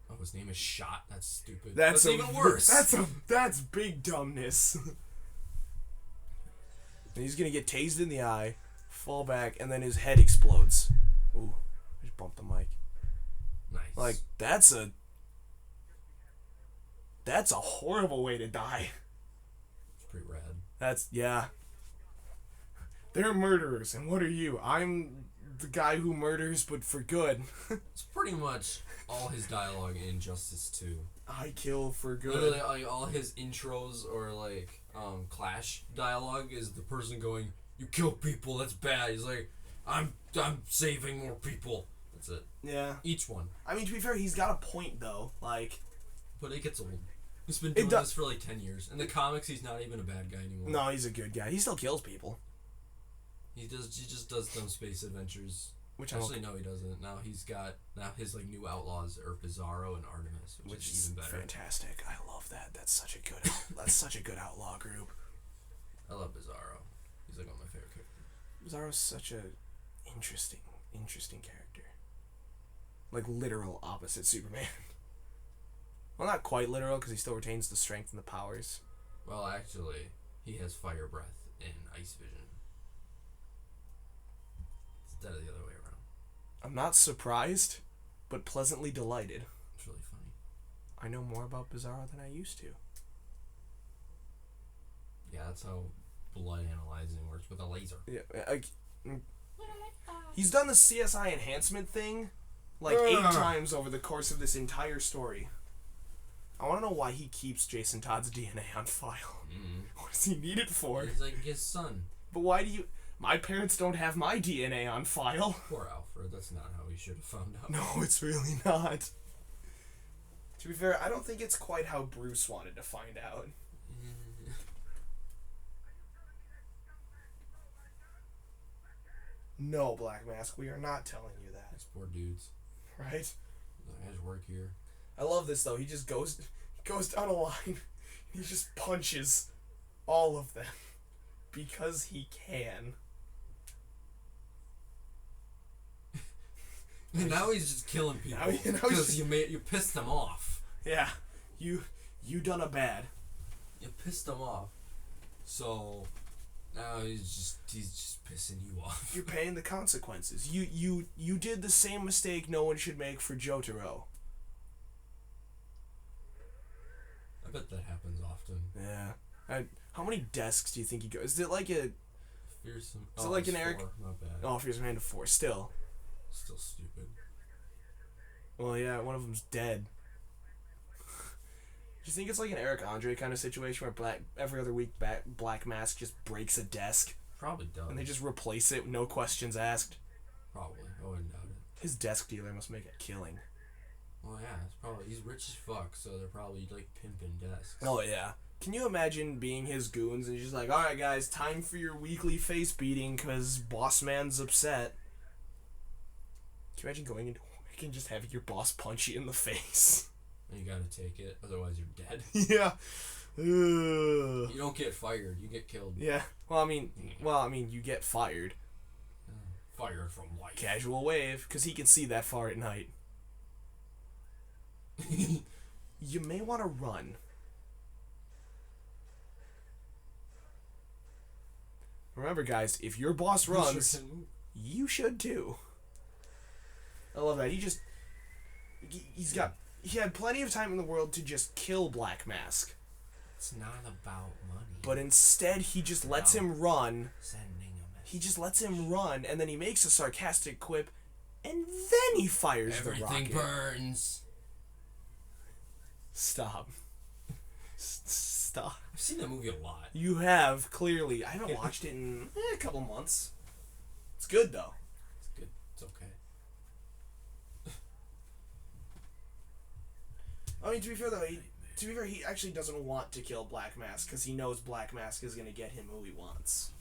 Oh, his name is Shot? That's stupid. That's even worse. That's big dumbness. And he's gonna get tased in the eye, fall back, and then his head explodes. Ooh, I just bumped the mic. Nice. Like, that's a horrible way to die. It's pretty rad. Yeah. They're murderers, and what are you? I'm the guy who murders, but for good. It's pretty much all his dialogue in Injustice 2. I kill for good. Literally, like, all his intros or, like, Clash dialogue is the person going, "You kill people, that's bad." He's like, I'm saving more people. That's it. Yeah. Each one. I mean, to be fair, he's got a point, though. Like... But it gets old. He's been doing this for, like, 10 years. In the comics, he's not even a bad guy anymore. No, he's a good guy. He still kills people. He just does dumb space adventures. Which Actually, no, he doesn't. Now his like new outlaws are Bizarro and Artemis, which is even better. Fantastic. I love that. That's such a good outlaw group. I love Bizarro. He's like one of my favorite characters. Bizarro's such a interesting character. Like literal opposite Superman. Well, not quite literal because he still retains the strength and the powers. Well, actually, he has fire breath and ice vision. Instead of the other way around. I'm not surprised, but pleasantly delighted. It's really funny. I know more about Bizarro than I used to. Yeah, that's how blood analyzing works with a laser. Yeah, he's done the CSI enhancement thing like 8 times over the course of this entire story. I want to know why he keeps Jason Todd's DNA on file. What does he need it for? He's like his son. But why do you... My parents don't have my DNA on file. Poor Alfred. That's not how he should have found out. No, it's really not. To be fair, I don't think it's quite how Bruce wanted to find out. No, Black Mask, we are not telling you that. These poor dudes. Right? I just work here. I love this, though. He just goes down a line. He just punches all of them. Because he can. And now he's just killing people because you pissed them off. Yeah, you done a bad. You pissed them off, so now he's just pissing you off. You're paying the consequences. You did the same mistake no one should make for Jotaro. I bet that happens often. Yeah. How many desks do you think he goes? Is it like a Fearsome? Is it like an Eric? 4, not bad. Oh, Fearsome Hand of 4. Still stupid. Well, yeah, one of them's dead. Do you think it's like an Eric Andre kind of situation where every other week Black Mask just breaks a desk? Probably does. And they just replace it, no questions asked? Probably. I wouldn't doubt it. His desk dealer must make a killing. Well, yeah, he's rich as fuck, so they're probably like pimping desks. Oh, yeah. Can you imagine being his goons and he's just like, alright guys, time for your weekly face beating because boss man's upset. Can you imagine going into work and just having your boss punch you in the face? And you gotta take it, otherwise you're dead. Yeah. Ugh. You don't get fired, you get killed. Yeah. Well, I mean, you get fired. Fired from life. Casual wave, because he can see that far at night. You may want to run. Remember, guys, if your boss runs, you should too. I love that. He had plenty of time in the world to just kill Black Mask. It's not about money. But instead, he just lets him run. Sending a message. He just lets him run, and then he makes a sarcastic quip, and then he fires the rocket. Everything burns. Stop. Stop. I've seen that movie a lot. You have, clearly. I haven't watched it in a couple months. It's good, though. It's good. It's okay. I mean, to be fair, he actually doesn't want to kill Black Mask because he knows Black Mask is going to get him who he wants.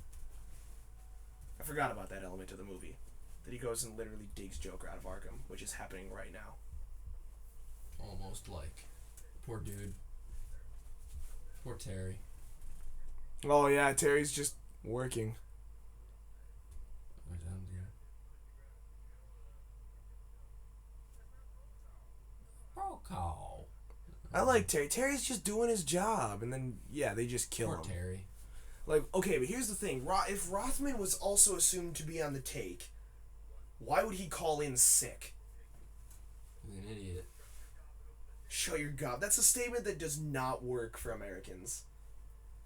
I forgot about that element of the movie. that he goes and literally digs Joker out of Arkham, which is happening right now. Almost like, poor dude. Poor Terry. Oh yeah, Terry's just working. Call. I like Terry. Terry's just doing his job, and then yeah, they just kill Poor him. Terry. Like, okay, but here's the thing: if Rothman was also assumed to be on the take, why would he call in sick? He's an idiot. Shut your gob. That's a statement that does not work for Americans.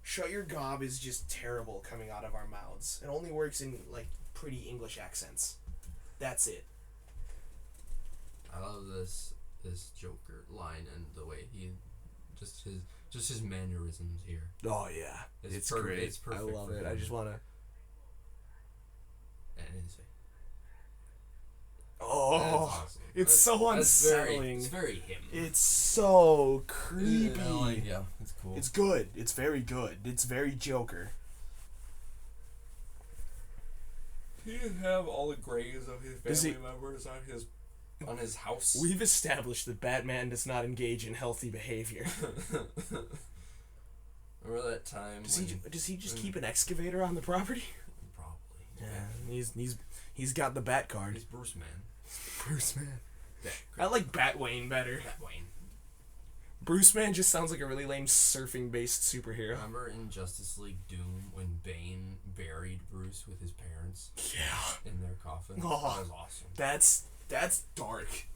Shut your gob is just terrible coming out of our mouths. It only works in like pretty English accents. That's it. I love this Joker line and the way he just his mannerisms here. Oh yeah, it's great. It's perfect. I love it. I just wanna. And his face. Oh, awesome. It's so unsettling. It's very him. It's so creepy. Yeah, it's cool. It's good. It's very good. It's very Joker. He didn't have all the graves of his family members on his house. We've established that Batman does not engage in healthy behavior. Remember that time? Does he just keep an excavator on the property? Probably. Yeah, he's got the Bat card. He's Bruce Man. Bruce Man. I like Batwayne better. Batwayne. Bruce Man just sounds like a really lame surfing-based superhero. Remember in Justice League Doom when Bane buried Bruce with his parents? Yeah. In their coffin? Oh, that was awesome. That's dark.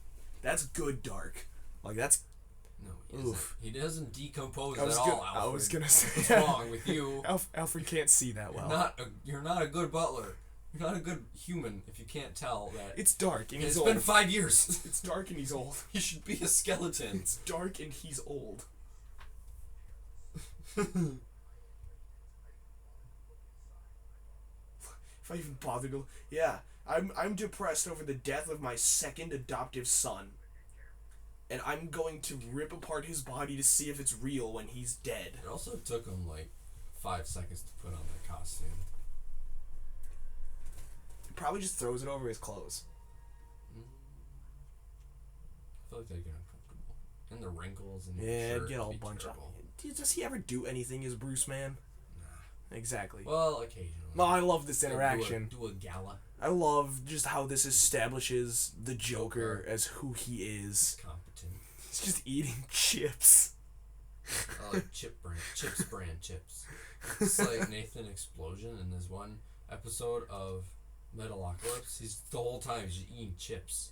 That's good dark. Like, that's... No, he doesn't decompose at all, Alfred. I was gonna say... What's wrong with you? Alfred can't see that well. You're not a good butler. You're not a good human if you can't tell that... It's dark and he's It's old. been 5 years. It's dark and he's old. He should be a skeleton. It's dark and he's old. If I even bother to... Yeah, I'm depressed over the death of my second adoptive son. And I'm going to rip apart his body to see if it's real when he's dead. It also took him, 5 seconds to put on that costume. He probably just throws it over his clothes. I feel like they get uncomfortable. And the wrinkles and yeah, get all bunch of... Does he ever do anything as Bruce Man? Nah. Exactly. Well, occasionally. No, I love this interaction. Do a gala. I love just how this establishes the Joker as who he is. Competent. He's just eating chips. I like Chips brand chips. It's like Nathan Explosion in this one episode of Metalocalypse. He's the whole time he's just eating chips.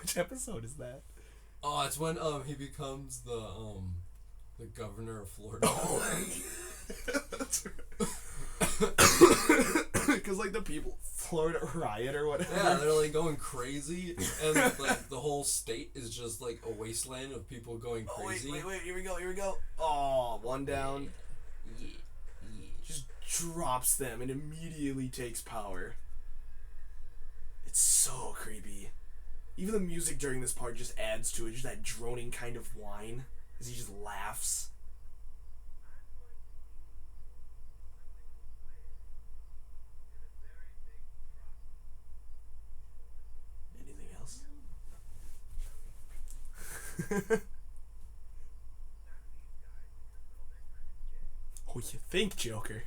Which episode is that? Oh, it's when he becomes the governor of Florida. Oh, that's right. Because the people Florida riot or whatever. Yeah, they're going crazy, and the whole state is just a wasteland of people going crazy. Wait, here we go. Oh, one down. Yeah. Just drops them and immediately takes power. It's so creepy. Even the music during this part just adds to it, just that droning kind of whine as he just laughs. Anything else? Oh, you think, Joker?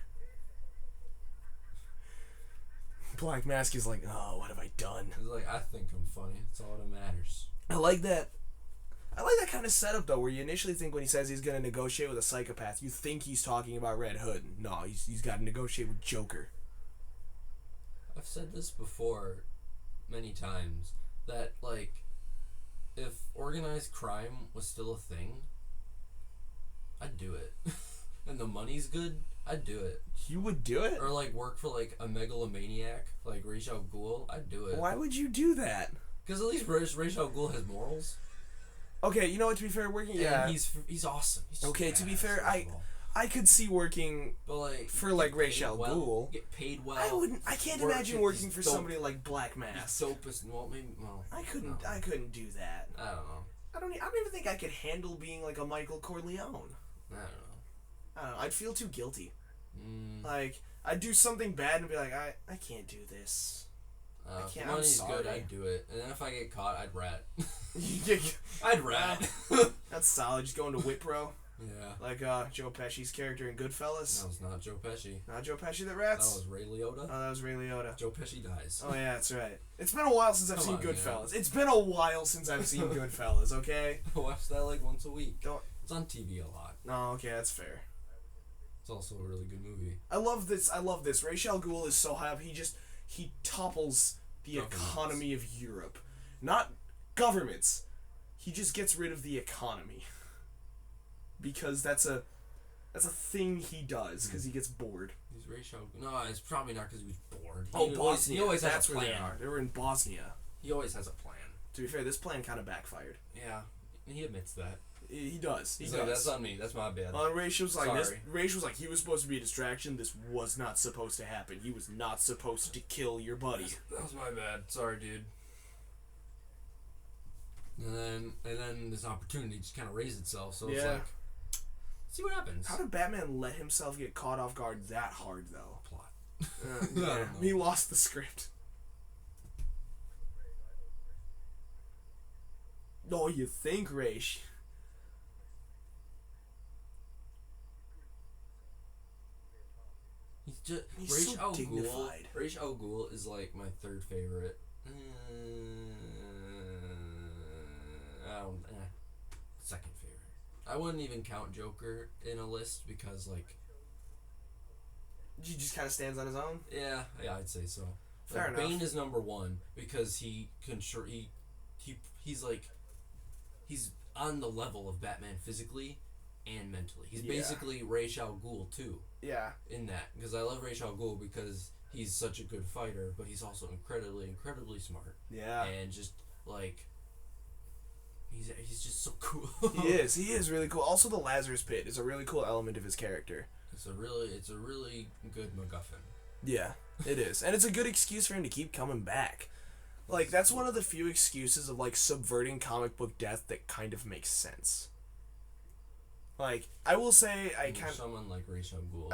Black Mask is like, oh, what have I done? He's I think I'm funny. That's all that matters. I like that kind of setup, though, where you initially think when he says he's going to negotiate with a psychopath, you think he's talking about Red Hood. No, he's got to negotiate with Joker. I've said this before many times, that, if organized crime was still a thing, I'd do it. And the money's good, I'd do it. You would do it? Or, work for, a megalomaniac, like Ra's al Ghul, I'd do it. Why would you do that? Because at least Ra's al Ghul has morals. Okay, you know what, to be fair, working... Yeah. And he's awesome. He's okay, to be fair, I could see working for, Ra's al Ghul. Get paid well. I can't imagine working for somebody like Black Mask. I couldn't do that. I don't know. I don't even think I could handle being a Michael Corleone. I don't know. I'd feel too guilty. Like, I'd do something bad and be like, I can't do this. I If can't. the I'm money's sorry. good, I'd do it. And then if I get caught, I'd rat. Yeah, I'd rat. that's solid. Just going to Whitbro. Yeah. Like Joe Pesci's character in Goodfellas. That was not Joe Pesci. Not Joe Pesci that That rats? was Ray Liotta. Oh, that was Ray Liotta. Joe Pesci dies. Oh, yeah, that's right. It's been a while since I've Come seen on, Goodfellas. man. It's been a while since I've seen Goodfellas, okay? I watch that like once a week. Don't. It's on TV a lot. No, okay, that's fair. It's also a really good movie. I love this. Ra's al Ghul is so high up. He topples the economy of Europe. Not governments. He just gets rid of the economy. Because that's a thing he does, because he gets bored. He's Ra's al Ghul. No, it's probably not because he was bored. Bosnia. He always has that's a where plan. they are. They were in Bosnia. He always has a plan. To be fair, this plan kind of backfired. Yeah, and he admits that. He does. He He's does. like, that's on me. That's my bad. Rachel was like, Sorry. Rachel was like, he was supposed to be a distraction. This was not supposed to happen. He was not supposed to kill your buddy. That was my bad. Sorry, dude. And then this opportunity just kind of raised itself. So it's like, see what happens. How did Batman let himself get caught off guard that hard, though? Plot. Yeah, he lost the script. Oh, you think, Raish? He's so dignified. Ra's al Ghul is like my third favorite. Second favorite. I wouldn't even count Joker in a list because like. He just kind of stands on his own. Yeah, I'd say so. Fair enough. Bane is number one because he's on the level of Batman physically and mentally. He's basically Ra's al Ghul too. Yeah. In that, because I love Ra's al Ghul because he's such a good fighter, but he's also incredibly smart. Yeah. And just like he's just so cool. He is really cool. Also, the Lazarus Pit is a really cool element of his character. It's a really good MacGuffin. Yeah, it is. And it's a good excuse for him to keep coming back. Like, that's one of the few excuses of, like, subverting comic book death that kind of makes sense. Like, I will say, someone like Ra's al Ghul.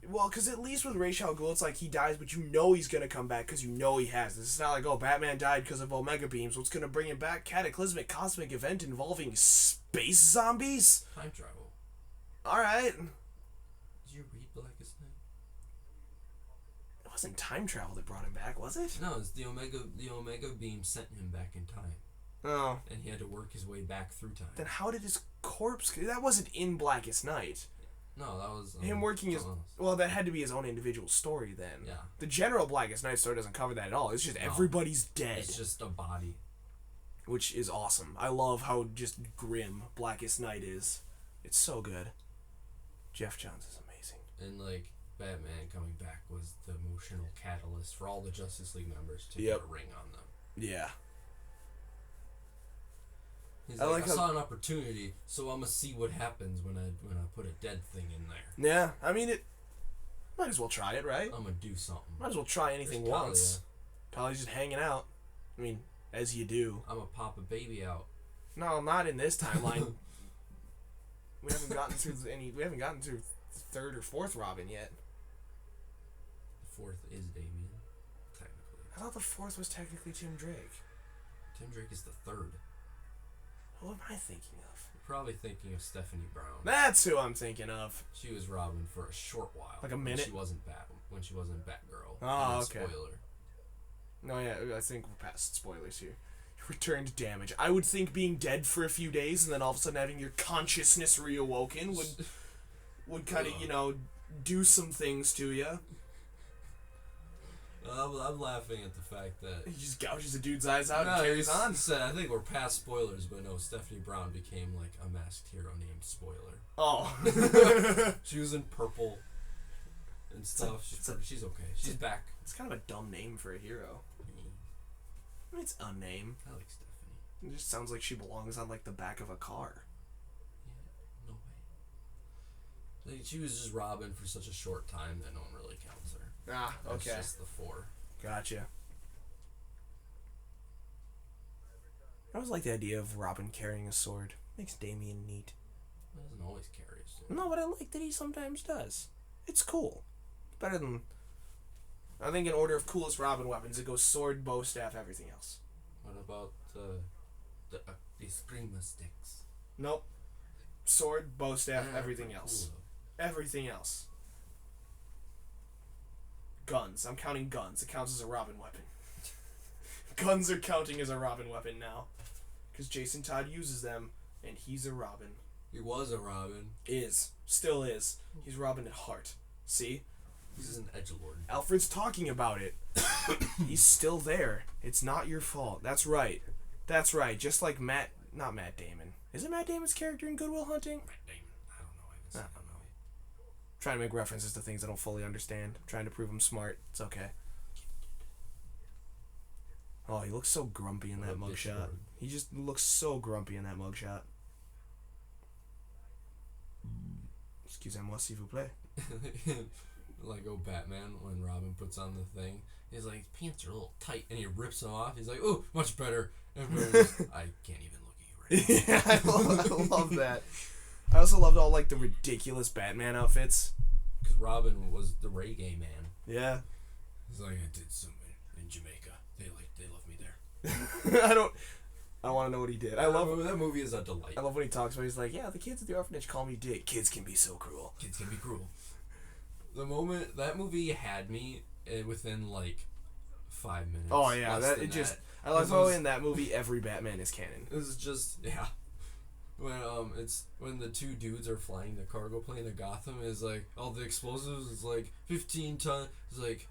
Well, because at least with Ra's al Ghul, it's like he dies, but you know he's going to come back because you know he has. This is not like, oh, Batman died because of Omega Beams. What's going to bring him back? Cataclysmic cosmic event involving space zombies? Time travel. Alright. Did you read Blackest Night? It wasn't time travel that brought him back, was it? No, it's the Omega Beam sent him back in time. Oh. And he had to work his way back through time. Then how did his corpse... That wasn't in Blackest Night. No, that was... him working his... Well, that had to be his own individual story then. Yeah. The general Blackest Night story doesn't cover that at all. It's just everybody's dead. It's just a body. Which is awesome. I love how just grim Blackest Night is. It's so good. Jeff Johns is amazing. And, like, Batman coming back was the emotional catalyst for all the Justice League members to get a ring on them. Yeah. He's I saw an opportunity, so I'm gonna see what happens when I put a dead thing in there. Yeah, I mean it. Might as well try it, right? I'm gonna do something. Might as well try anything once. Probably just hanging out. I mean, as you do. I'm gonna pop a baby out. No, not in this timeline. We haven't gotten through We haven't gotten through third or fourth Robin yet. The fourth is Damian, technically. I thought the fourth was technically Tim Drake. Tim Drake is the third. Who am I thinking of? You're probably thinking of Stephanie Brown. That's who I'm thinking of. She was Robin for a short while. Like a minute? When she wasn't Batgirl. Oh, okay. Spoiler. No, yeah, I think we're past spoilers here. Return to damage. I would think being dead for a few days and then all of a sudden having your consciousness reawoken would kind of, do some things to you. I'm laughing at the fact that he just gouges a dude's eyes out and carries on. I think we're past spoilers, but no, Stephanie Brown became like a masked hero named Spoiler. Oh. She was in purple and stuff. She's okay. She's back. It's kind of a dumb name for a hero. I mean, it's a name. I like Stephanie. It just sounds like she belongs on like the back of a car. Yeah, no way. Like, she was just Robin for such a short time that no one really counts her. Ah, okay. That's just the four. Gotcha. I always like the idea of Robin carrying a sword. Makes Damian neat. He doesn't always carry a sword. No, but I like that he sometimes does. It's cool. Better than... I think in order of coolest Robin weapons, it goes sword, bow, staff, everything else. What about the Eskrima sticks? Nope. Sword, bow, staff, Yeah, everything cool, else. though. Everything else. Guns. I'm counting guns. It counts as a Robin weapon. Guns are counting as a Robin weapon now. Because Jason Todd uses them, and he's a Robin. He was a Robin. Is. Still is. He's Robin at heart. See? He's an edgelord. Alfred's talking about it. He's still there. It's not your fault. That's right. That's right. Just like Matt... Not Matt Damon. Is it Matt Damon's character in Good Will Hunting? Matt Damon. I don't know. I haven't seen that movie. Trying to make references to things I don't fully understand. Trying to prove I'm smart. It's okay. Oh, he looks so grumpy in that mugshot. He just looks so grumpy in that mugshot. Excusez-moi, s'il vous plaît. Like, Batman, when Robin puts on the thing, he's like, his pants are a little tight, and he rips them off. He's like, oh, much better. And I can't even look at you right now. Yeah, I love that. I also loved all, like, the ridiculous Batman outfits. Because Robin was the reggae man. Yeah. He's like, I did some in Jamaica. They left me there. I don't want to know what he did. I love that movie is a delight. I love when he talks about it. He's like, yeah, the kids at the orphanage call me Dick. Kids can be so cruel. Kids can be cruel. The moment that movie had me within like 5 minutes. Oh yeah, I love how in that movie every Batman is canon. It was just when it's when the two dudes are flying the cargo plane to Gotham is like all the explosives is like 15 ton. It's like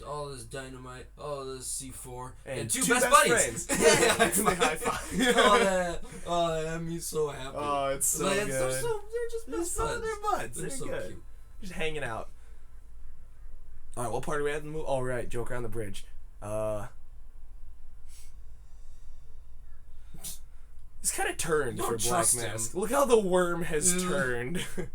all this dynamite, all this C4, and two best buddies. Yeah, they high five. Oh, that made me so happy. Oh, it's so like, good. They're just best buds. They're buds. They're so good. Cute. Just hanging out. All right, what part are we at in the movie? Oh, right, Joker on the bridge. It's kind of turned for Black Mask. Look how the worm has turned. You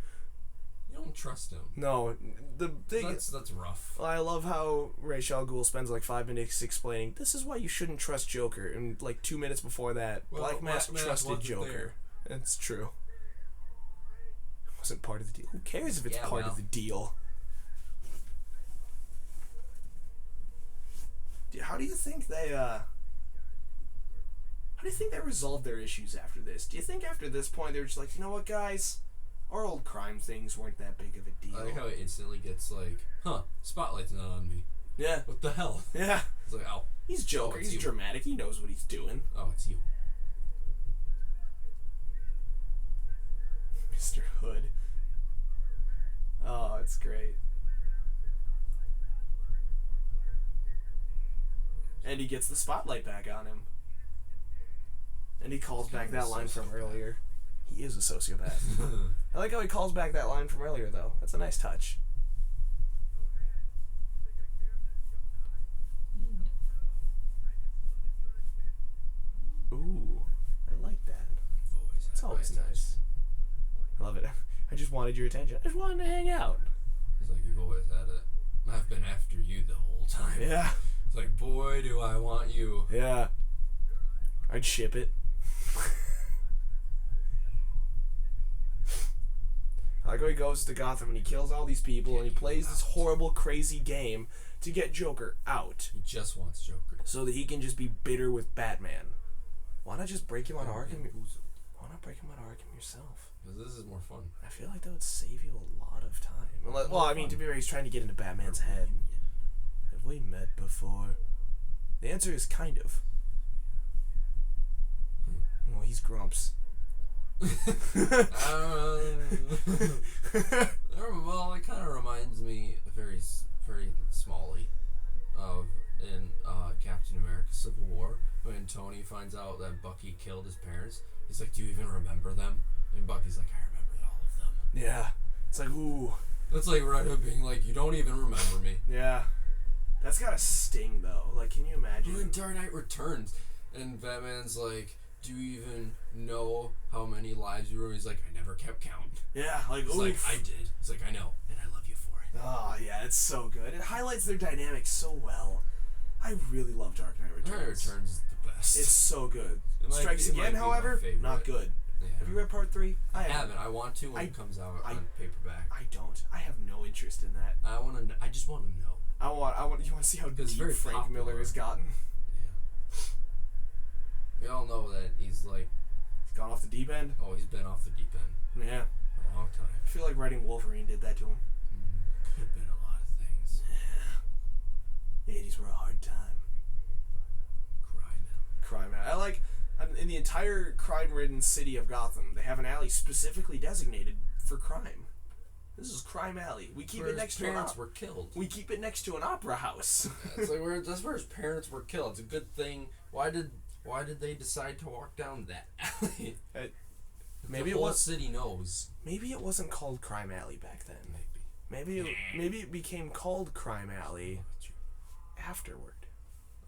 don't trust him. No, the thing. That's rough. I love how Ra's al Ghul spends like 5 minutes explaining this is why you shouldn't trust Joker, and like 2 minutes before that, Black Mask trusted Joker. It's true. It wasn't part of the deal. Who cares if it's part of the deal? How do you think they resolved their issues after this? Do you think after this point they're just like, you know what, guys? Our old crime things weren't that big of a deal. I like how it instantly gets like, spotlight's not on me. Yeah. What the hell? Yeah. It's like, oh. He's Joker. He's dramatic. He knows what he's doing. Oh, it's you. Mr. Hood. Oh, it's great. And he gets the spotlight back on him. And he calls back that line from earlier. He is a sociopath. I like how he calls back that line from earlier, though. That's a nice touch. Ooh, I like that. It's always nice. I love it. I just wanted your attention. I just wanted to hang out. It's like you've always had it. I've been after you the whole time. Yeah. It's like, boy, do I want you. Yeah. I'd ship it. I like how he goes to Gotham and he kills all these people and he plays this horrible, crazy game to get Joker out. He just wants Joker. So that he can just be bitter with Batman. Why not just break him on Arkham? Why not break him on Arkham yourself? Because this is more fun. I feel like that would save you a lot of time. Well, I mean, to be fair, he's trying to get into Batman's head. Have we met before? The answer is kind of. Well, he's Grumps. Well, it kind of reminds me very, very smallly of in Captain America: Civil War when Tony finds out that Bucky killed his parents. He's like, "Do you even remember them?" And Bucky's like, "I remember all of them." Yeah, it's like, ooh. That's like Red Hood being like, "You don't even remember me." Yeah, that's gotta sting though. Like, can you imagine? When Dark Knight Returns, and Batman's like, "Do you even know how many lives you were?" He's like, "I never kept count." Yeah, like, he's like, "I did." He's like, "I know, and I love you for it." Oh yeah, it's so good. It highlights their dynamic so well. I really love Dark Knight Returns. Dark Knight Returns is the best. It's so good. Strikes Again, however, not good. Yeah. Have you read part 3? I haven't. I want to when it comes out on paperback. I don't. I have no interest in that. I just want to know. You want to see how deep Frank popular. Miller has gotten? Yeah. We all know that he's like... He's gone off the deep end? Oh, he's been off the deep end. Yeah. For a long time. I feel like writing Wolverine did that to him. Could have been a lot of things. Yeah. The 80s were a hard time. Crime alley. I like... In the entire crime-ridden city of Gotham, they have an alley specifically designated for crime. This is Crime Alley. We keep it next to an parents were killed. We keep it next to an opera house. It's like that's where his parents were killed. It's a good thing. Why did they decide to walk down that alley? Maybe the whole city knows. Maybe it wasn't called Crime Alley back then. Maybe it became called Crime Alley afterward.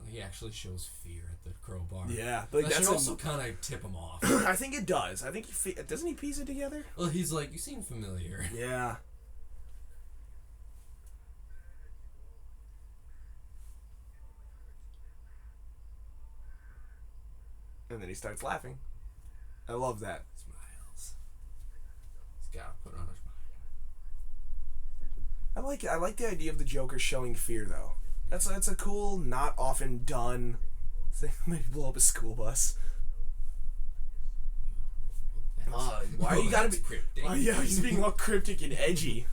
He actually shows fear at the crowbar. Yeah, that should also kind of tip him off. I think it does. I think doesn't he piece it together? Well, he's like, you seem familiar. Yeah. And then he starts laughing. I love that. Smiles. He's got to put on a smile. I like the idea of the Joker showing fear though. That's a cool, not often done thing. Maybe blow up a school bus. Why you gotta be cryptic? Oh yeah, he's being all cryptic and edgy.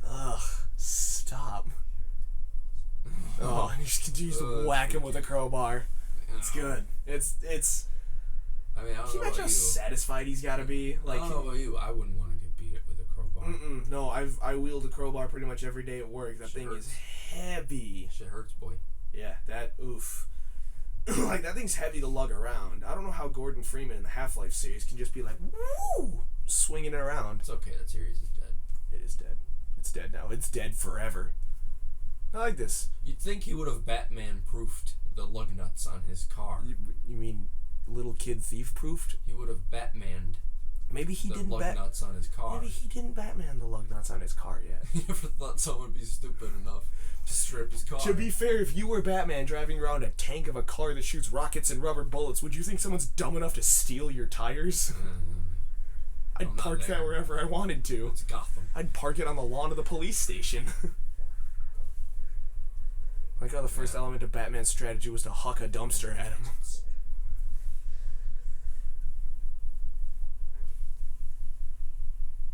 Ugh, stop. Oh, and he just continues to whack him with a crowbar. It's good. It's. I mean, I don't know can you imagine how satisfied he's got to be? Like, I don't know about you. I wouldn't want to get beat with a crowbar. No, I wield a crowbar pretty much every day at work. That thing is heavy. Shit hurts, boy. Yeah, oof. Like, that thing's heavy to lug around. I don't know how Gordon Freeman in the Half-Life series can just be like, woo! Swinging it around. It's okay, that series is dead. It is dead. It's dead now. It's dead forever. I like this. You'd think he would have Batman-proofed the lug nuts on his car. You mean little kid thief-proofed? He would have Batmaned Maybe he didn't lug nuts on his car. Maybe he didn't Batman the lug nuts on his car yet. He never thought someone would be stupid enough to strip his car. To be fair, if you were Batman driving around a tank of a car that shoots rockets and rubber bullets, would you think someone's dumb enough to steal your tires? I'd park that wherever I wanted to. It's Gotham. I'd park it on the lawn of the police station. Like how the first element of Batman's strategy was to huck a dumpster at him.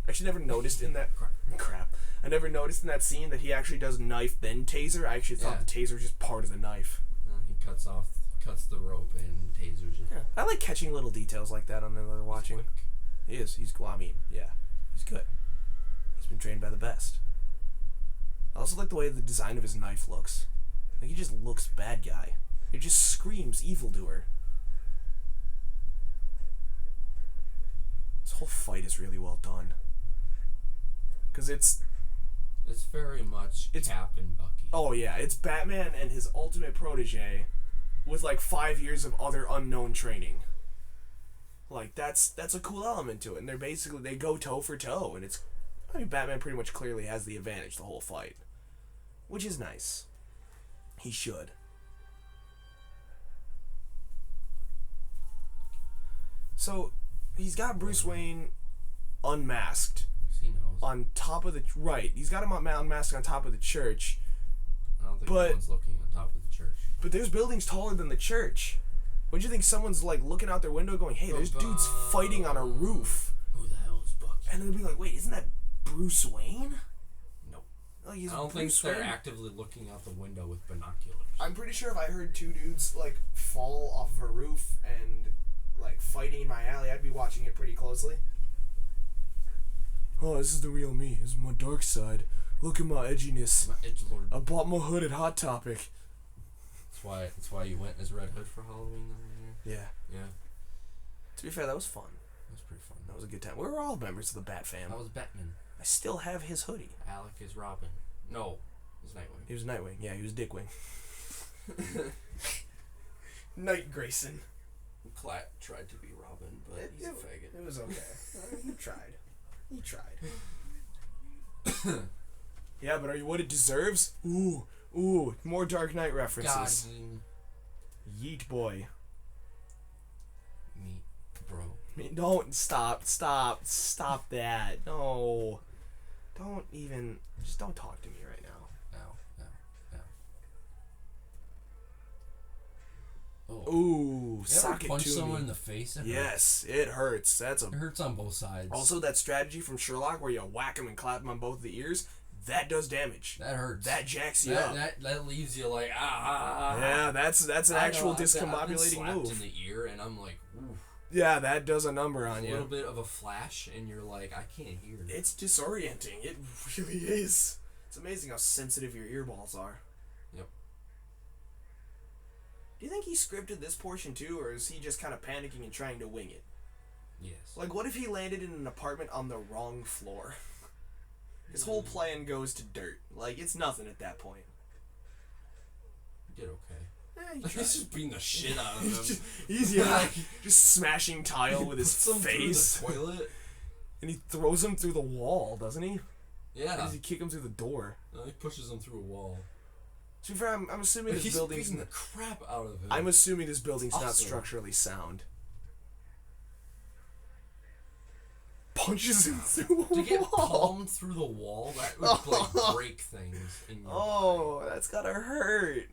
I actually never noticed in that crap. I never noticed in that scene that he actually does knife then taser. I actually thought the taser was just part of the knife. He cuts the rope and tasers it. Yeah, I like catching little details like that on another watching. He is. He's good. He's been trained by the best. I also like the way the design of his knife looks. Like, he just looks bad guy. It just screams evildoer. This whole fight is really well done. Because it's very much Cap and Bucky. Oh yeah, it's Batman and his ultimate protege with like 5 years of other unknown training. Like, that's a cool element to it. And they go toe for toe, and Batman pretty much clearly has the advantage the whole fight. Which is nice. He should. So, he's got Bruce Wayne unmasked. He knows. On top of the... Right. He's got him unmasked on top of the church. I don't think anyone's looking on top of the church. But there's buildings taller than the church. Wouldn't you think someone's, like, looking out their window going, hey, there's dudes fighting on a roof. Who the hell is Bucky? And then they'd be like, wait, isn't that Bruce Wayne? Nope. Like, I don't think they're actively looking out the window with binoculars. I'm pretty sure if I heard two dudes, like, fall off of a roof and, like, fighting in my alley, I'd be watching it pretty closely. Oh, this is the real me. This is my dark side. Look at my edginess. My edgelord. I bought my hood at Hot Topic. That's why you went as Red Hood for Halloween that year? Yeah. To be fair, that was fun. That was pretty fun. That was a good time. We were all members of the Bat fam. I was Batman. I still have his hoodie. Alec is Robin. No, he's Nightwing. He was Nightwing. Yeah, he was Dickwing. Night Grayson. Clat tried to be Robin, but he's a faggot. It was okay. He tried. Yeah, but are you what it deserves? Ooh, more Dark Knight references. God, Yeet boy. Meat, bro. I mean, don't stop that. No. Don't even, just don't talk to me right now. Ow. Oh. Ooh, You sock ever it punch to someone me. in the face? Yes, it hurts. It hurts on both sides. Also, that strategy from Sherlock where you whack him and clap him on both the ears, that does damage. That hurts. That jacks you up. That leaves you like ah. Yeah, that's an actual discombobulating I've been slapped move. in the ear, and I'm like, oof. Yeah, that does a number on A you. little bit of a flash, and you're like, I can't hear. It's disorienting. It really is. It's amazing how sensitive your earballs are. Yep. Do you think he scripted this portion too, or is he just kind of panicking and trying to wing it? Yes. Like, what if he landed in an apartment on the wrong floor? His whole plan goes to dirt. Like, it's nothing at that point. He did okay. He's just beating the shit out of him. He's just smashing tile with his face. Through the toilet. And he throws him through the wall, doesn't he? Yeah. Or does he kick him through the door? No, he pushes him through a wall. To be fair, I'm assuming this building's... He's beating the crap out of him. I'm assuming this building's awesome. not structurally sound. Punches him through a wall. To get palmed through the wall, that would like break things in your body. That's gotta hurt.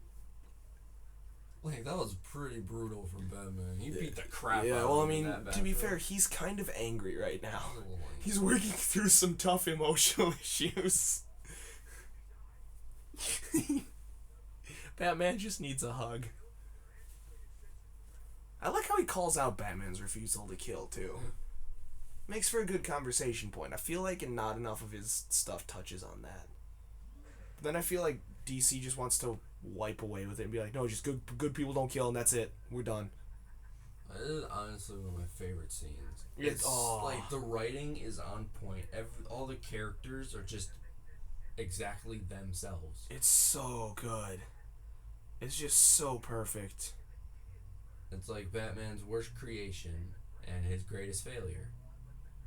Like, that was pretty brutal from Batman. He beat the crap out of him. Yeah, well, I mean, that to be fair, he's kind of angry right now. Oh, He's working through some tough emotional issues. Batman just needs a hug. I like how he calls out Batman's refusal to kill, too. Makes for a good conversation point. I feel like not enough of his stuff touches on that. But then I feel like DC just wants to wipe away with it and be like, no, just good people don't kill and that's it. We're done. That is honestly one of my favorite scenes. It's like the writing is on point. All the characters are just exactly themselves. It's so good. It's just so perfect. It's like Batman's worst creation and his greatest failure.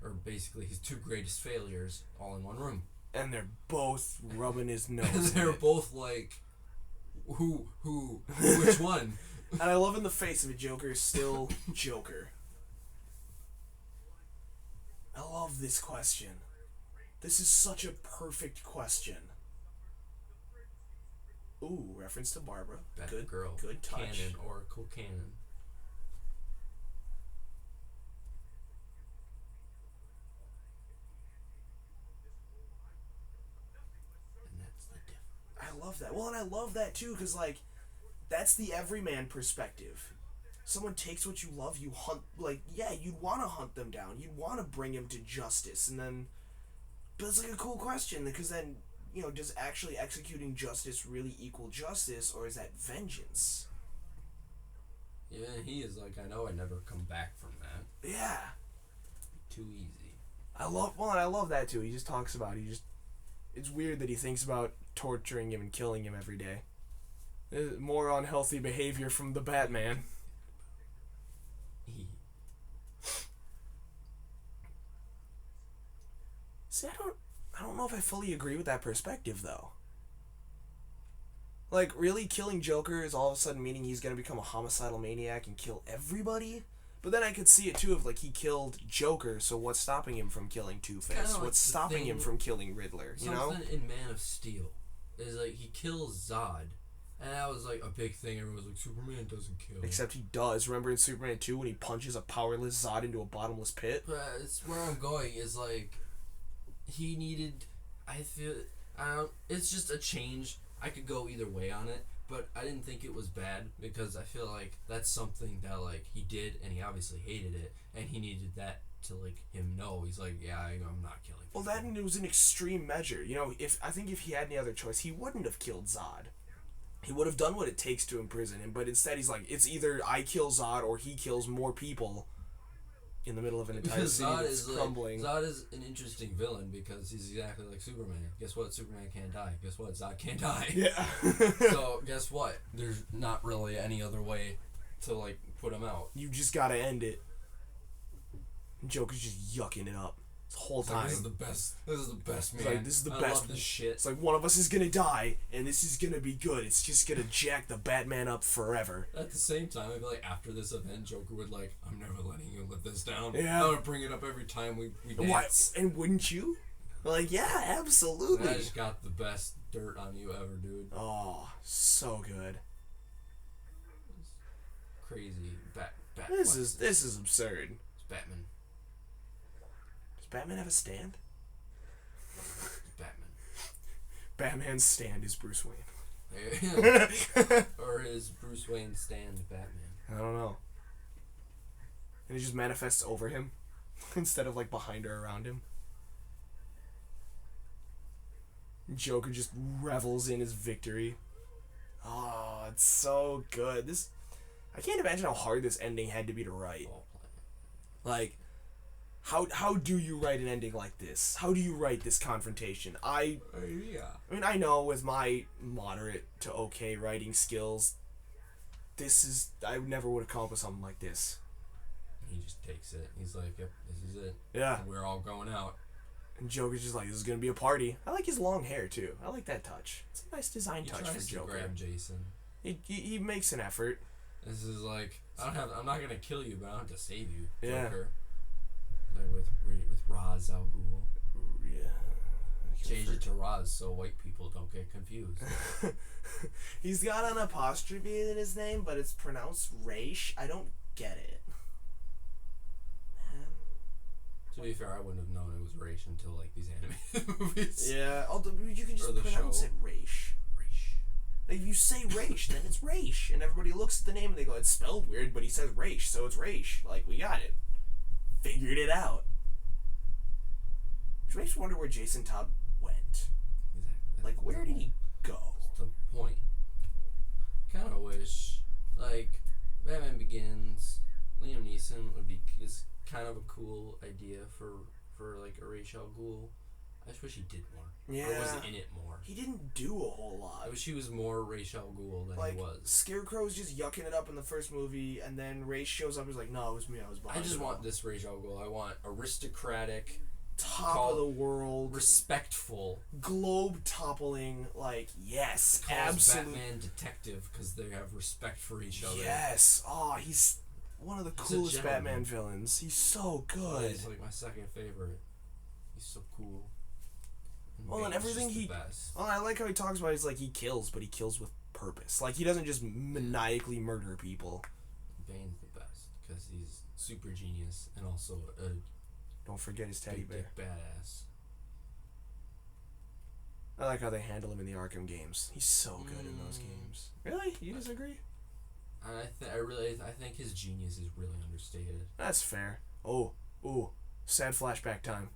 Or basically his two greatest failures all in one room. And they're both rubbing his nose. They're both like, which one? And I love in the face of it, Joker is still Joker. I love this question. This is such a perfect question. Ooh, reference to Barbara. Good girl. Good touch. Canon, Oracle Canon. And that's the difference. I love that. Well, and I love that too, because, like, that's the everyman perspective. Someone takes what you love, you hunt, like, yeah, you'd want to hunt them down. You'd want to bring him to justice, and then... But it's, like, a cool question, because then, you know, does actually executing justice really equal justice, or is that vengeance? Yeah, he is like, I know I never come back from that. Yeah. Too easy. I love that, too. He just talks about it. It's weird that he thinks about torturing him and killing him every day. More unhealthy behavior from the Batman. See, I don't know if I fully agree with that perspective, though. Like, really, killing Joker is all of a sudden meaning he's gonna become a homicidal maniac and kill everybody? But then I could see it, too, of, like, he killed Joker, so what's stopping him from killing Two-Face? Like what's stopping him from killing Riddler, you know? Something in Man of Steel is, like, he kills Zod. And that was, like, a big thing. Everyone was like, Superman doesn't kill. Except he does. Remember in Superman 2 when he punches a powerless Zod into a bottomless pit? But it's where I'm going is, like, he needed... it's just a change. I could go either way on it, but I didn't think it was bad because I feel like that's something that, like, he did, and he obviously hated it, and he needed that to, like, him know. He's like, yeah, I'm not killing people. Well, that was an extreme measure. You know, I think if he had any other choice, he wouldn't have killed Zod. He would have done what it takes to imprison him, but instead he's like, it's either I kill Zod or he kills more people in the middle of an entire city that's crumbling. Zod is an interesting villain because he's exactly like Superman. Guess what? Superman can't die. Guess what? Zod can't die. Yeah. So, guess what? There's not really any other way to, like, put him out. You just gotta end it. Joker's just yucking it up. the whole It's like, time. this is the best. This is the best, man. It's like, this is the I best. love this shit. It's like, one of us is gonna die, and this is gonna be good. It's just gonna jack the Batman up forever. At the same time, I feel like after this event, Joker would like, I'm never letting you live this down. Yeah. I'm gonna bring it up every time we Why? dance. And wouldn't you? Like, yeah, absolutely. I just got the best dirt on you ever, dude. Oh, so good. Crazy. Bat This flexes. is absurd. It's Batman. Does Batman have a stand? It's Batman. Batman's stand is Bruce Wayne. Or is Bruce Wayne stand Batman? I don't know. And it just manifests over him instead of like behind or around him. Joker just revels in his victory. Oh, it's so good. I can't imagine how hard this ending had to be to write. Like, how do you write an ending like this? How do you write this confrontation? I mean, I know with my moderate to okay writing skills, I never would have come up with something like this. He just takes it. He's like, yep, this is it. Yeah. We're all going out. And Joker's just like, this is gonna be a party. I like his long hair too. I like that touch. It's a nice design touch for Joker. To grab Jason. He makes an effort. This is like, I'm not gonna kill you, but I don't have to save you, Yeah. Joker. Like with Ra's al Ghul. Yeah. Change it to Ra's so white people don't get confused. He's got an apostrophe in his name, but it's pronounced Raish. I don't get it. Man. To be fair, I wouldn't have known it was Raish until like these animated movies. Yeah, although you can just Or the pronounce show. it Raish. Raish. Like, if you say Raish, then it's Raish. And everybody looks at the name and they go, it's spelled weird, but he says Raish, so it's Raish. Like, we got it. Figured it out. Which makes me wonder where Jason Todd went. Exactly. Like, where did he go? That's the point. Kind of wish, like, Batman Begins, Liam Neeson is kind of a cool idea for like a Ra's al Ghul. I just wish he did more. Yeah. Or was in it more. He didn't do a whole lot. I wish he was more Ra's al Ghul than Like, he was. Scarecrow's just yucking it up in the first movie, and then Ra's shows up and is like, no, it was me, I was behind I just it want all." this Ra's al Ghul. I want aristocratic, Top of the world, respectful. globe toppling, like, yes, Calls absolutely. Batman detective because they have respect for each other. Yes. Oh, he's one of the He's a coolest gentleman. Batman villains. He's so good. He's like my second favorite. He's so cool. Well, and Bane's everything just the he- best. Well, I like how he talks about it. He's like, he kills, but he kills with purpose. Like, he doesn't just maniacally murder people. Bane's the best because he's super genius and also a Don't forget his teddy big bear. dick badass. I like how they handle him in the Arkham games. He's so good in those games. Really? You disagree? And I think his genius is really understated. That's fair. Oh, ooh, sad flashback time.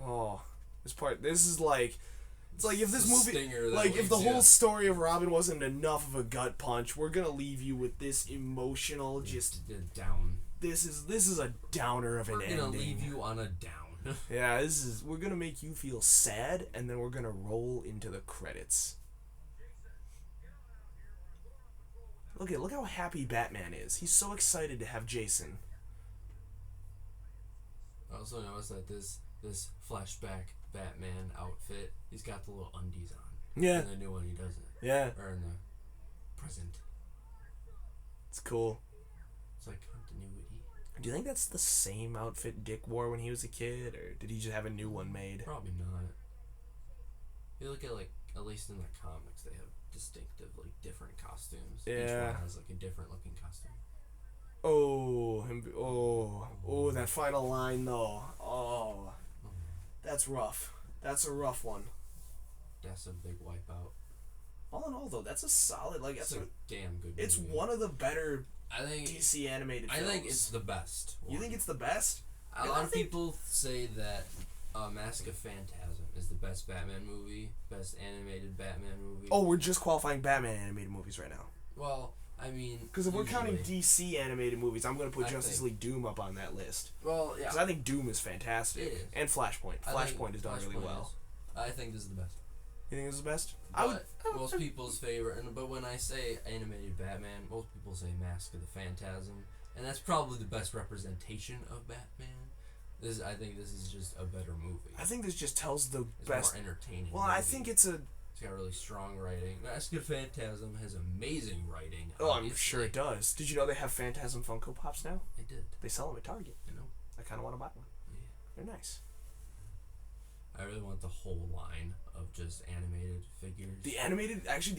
Oh, this is like, it's like if this The movie, stinger that like if the leaves whole ya. story of Robin wasn't enough of a gut punch, we're gonna leave you with this emotional, just down. this is a downer of an We're ending. gonna leave you on a down. Yeah, we're gonna make you feel sad, and then we're gonna roll into the credits. Look how happy Batman is. He's so excited to have Jason. I also noticed that this flashback Batman outfit, he's got the little undies on. Yeah, In the new one, he doesn't. yeah, Or in the present. it's cool. It's like continuity. Do you think that's the same outfit Dick wore when he was a kid, or did he just have a new one made? Probably not. You look at, like, at least in the comics, they have distinctive, like, different costumes. Each Yeah. one has, like, a different looking costume. Oh, that final line though. Oh, that's rough. That's a rough one. That's a big wipeout. All in all, though, that's a solid. Like, It's that's a damn good movie. it's one of the better I think DC animated films. I think it's the best one. You think it's the best? A lot of people say that Mask of Phantasm is the best Batman movie, best animated Batman movie. Oh, we're just qualifying Batman animated movies right now. Well, I mean... Because if we're counting usually. DC animated movies, I'm going to put I Justice think- League Doom up on that list. Well, yeah. Because I think Doom is fantastic. It is. And Flashpoint. I think Flashpoint is done really Flashpoint well. is. I think this is the best. You think this is the best? But most people's favorite, but when I say animated Batman, most people say Mask of the Phantasm, and that's probably the best representation of Batman. I think this is just a better movie. I think this just tells the It's best. more entertaining. Well, movie. I think it's a. It's got really strong writing. Mask of Phantasm has amazing writing. Oh, obviously. I'm sure it does. Did you know they have Phantasm Funko Pops now? It did. They sell them at Target. You know. I kind of want to buy one. Yeah. They're nice. I really want the whole line of just animated figures. The animated actual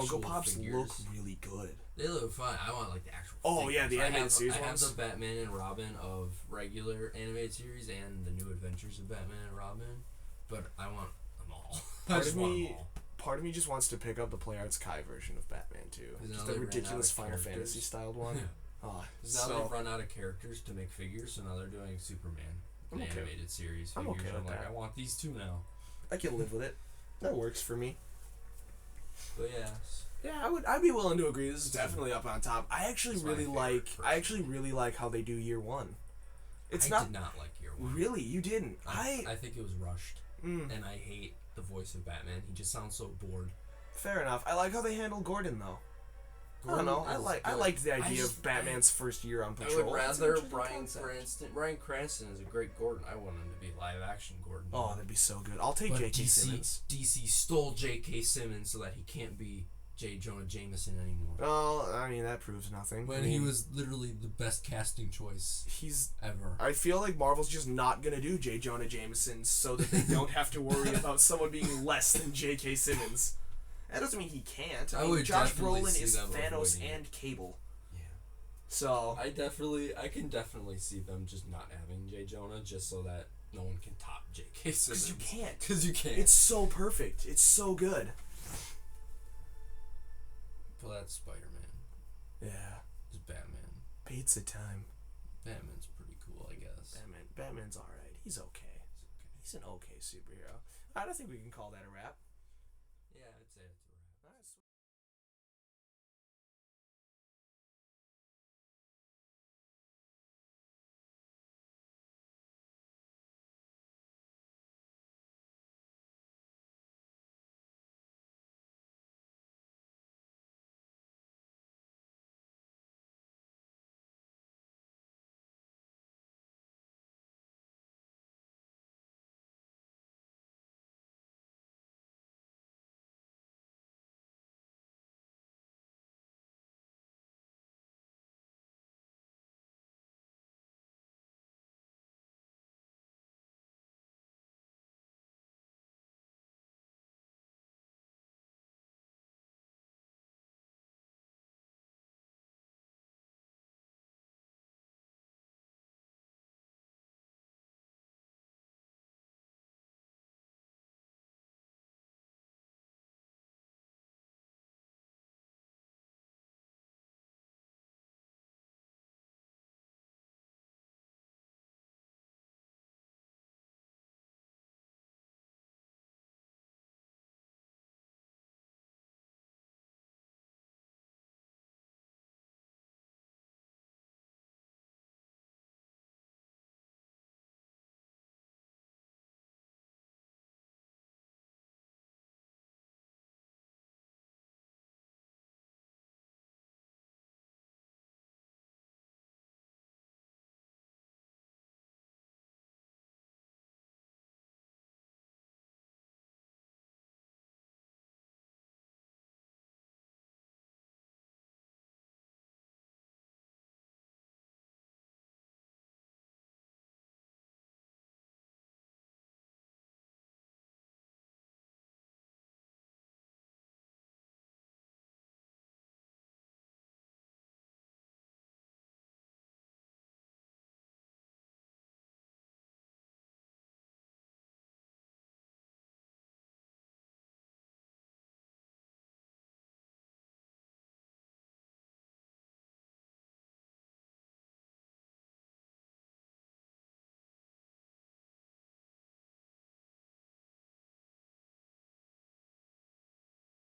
Funko Pops figures. look really good. They look fun. I want like the actual. Oh, figures. yeah, the animated series I have ones. the Batman and Robin of regular animated series and the New Adventures of Batman and Robin, but I want them all. I just want them all. Part of me just wants to pick up the Play Arts Kai version of Batman too. Just they the ran ridiculous out of Final characters. Fantasy styled one. Oh, Now they've run out of characters to make figures, so now they're doing Superman, the I'm okay. animated series I'm figures. okay with that. I want these two now. I can live with it. That works for me. But yeah. Yeah, I'd be willing to agree. This is definitely up on top. I actually really like how they do year one. I did not like year one. Really, you didn't. I think it was rushed, and I hate the voice of Batman. He just sounds so bored. Fair enough. I like how they handled Gordon though. I don't know. I liked the idea of Batman's first year on patrol. I would rather Bryan Cranston. Bryan Cranston is a great Gordon. I want him to be live action Gordon. Oh, that'd be so good. I'll take J.K. Simmons. DC stole J.K. Simmons so that he can't be J. Jonah Jameson anymore. Well, I mean that proves nothing. When he was literally the best casting choice ever. I feel like Marvel's just not gonna do J. Jonah Jameson so that they don't have to worry about someone being less than J.K. Simmons. That doesn't mean he can't. I mean, Josh Brolin is Thanos and Cable. Yeah. So I can definitely see them just not having J. Jonah just so that no one can top J.K. Simmons. Because you can't. It's so perfect. It's so good. Well, that's Spider-Man. Yeah. It's Batman. Pizza time. Batman's pretty cool, I guess. Batman's alright. He's okay. He's an okay superhero. I don't think we can call that a wrap. Yeah, I'd say it.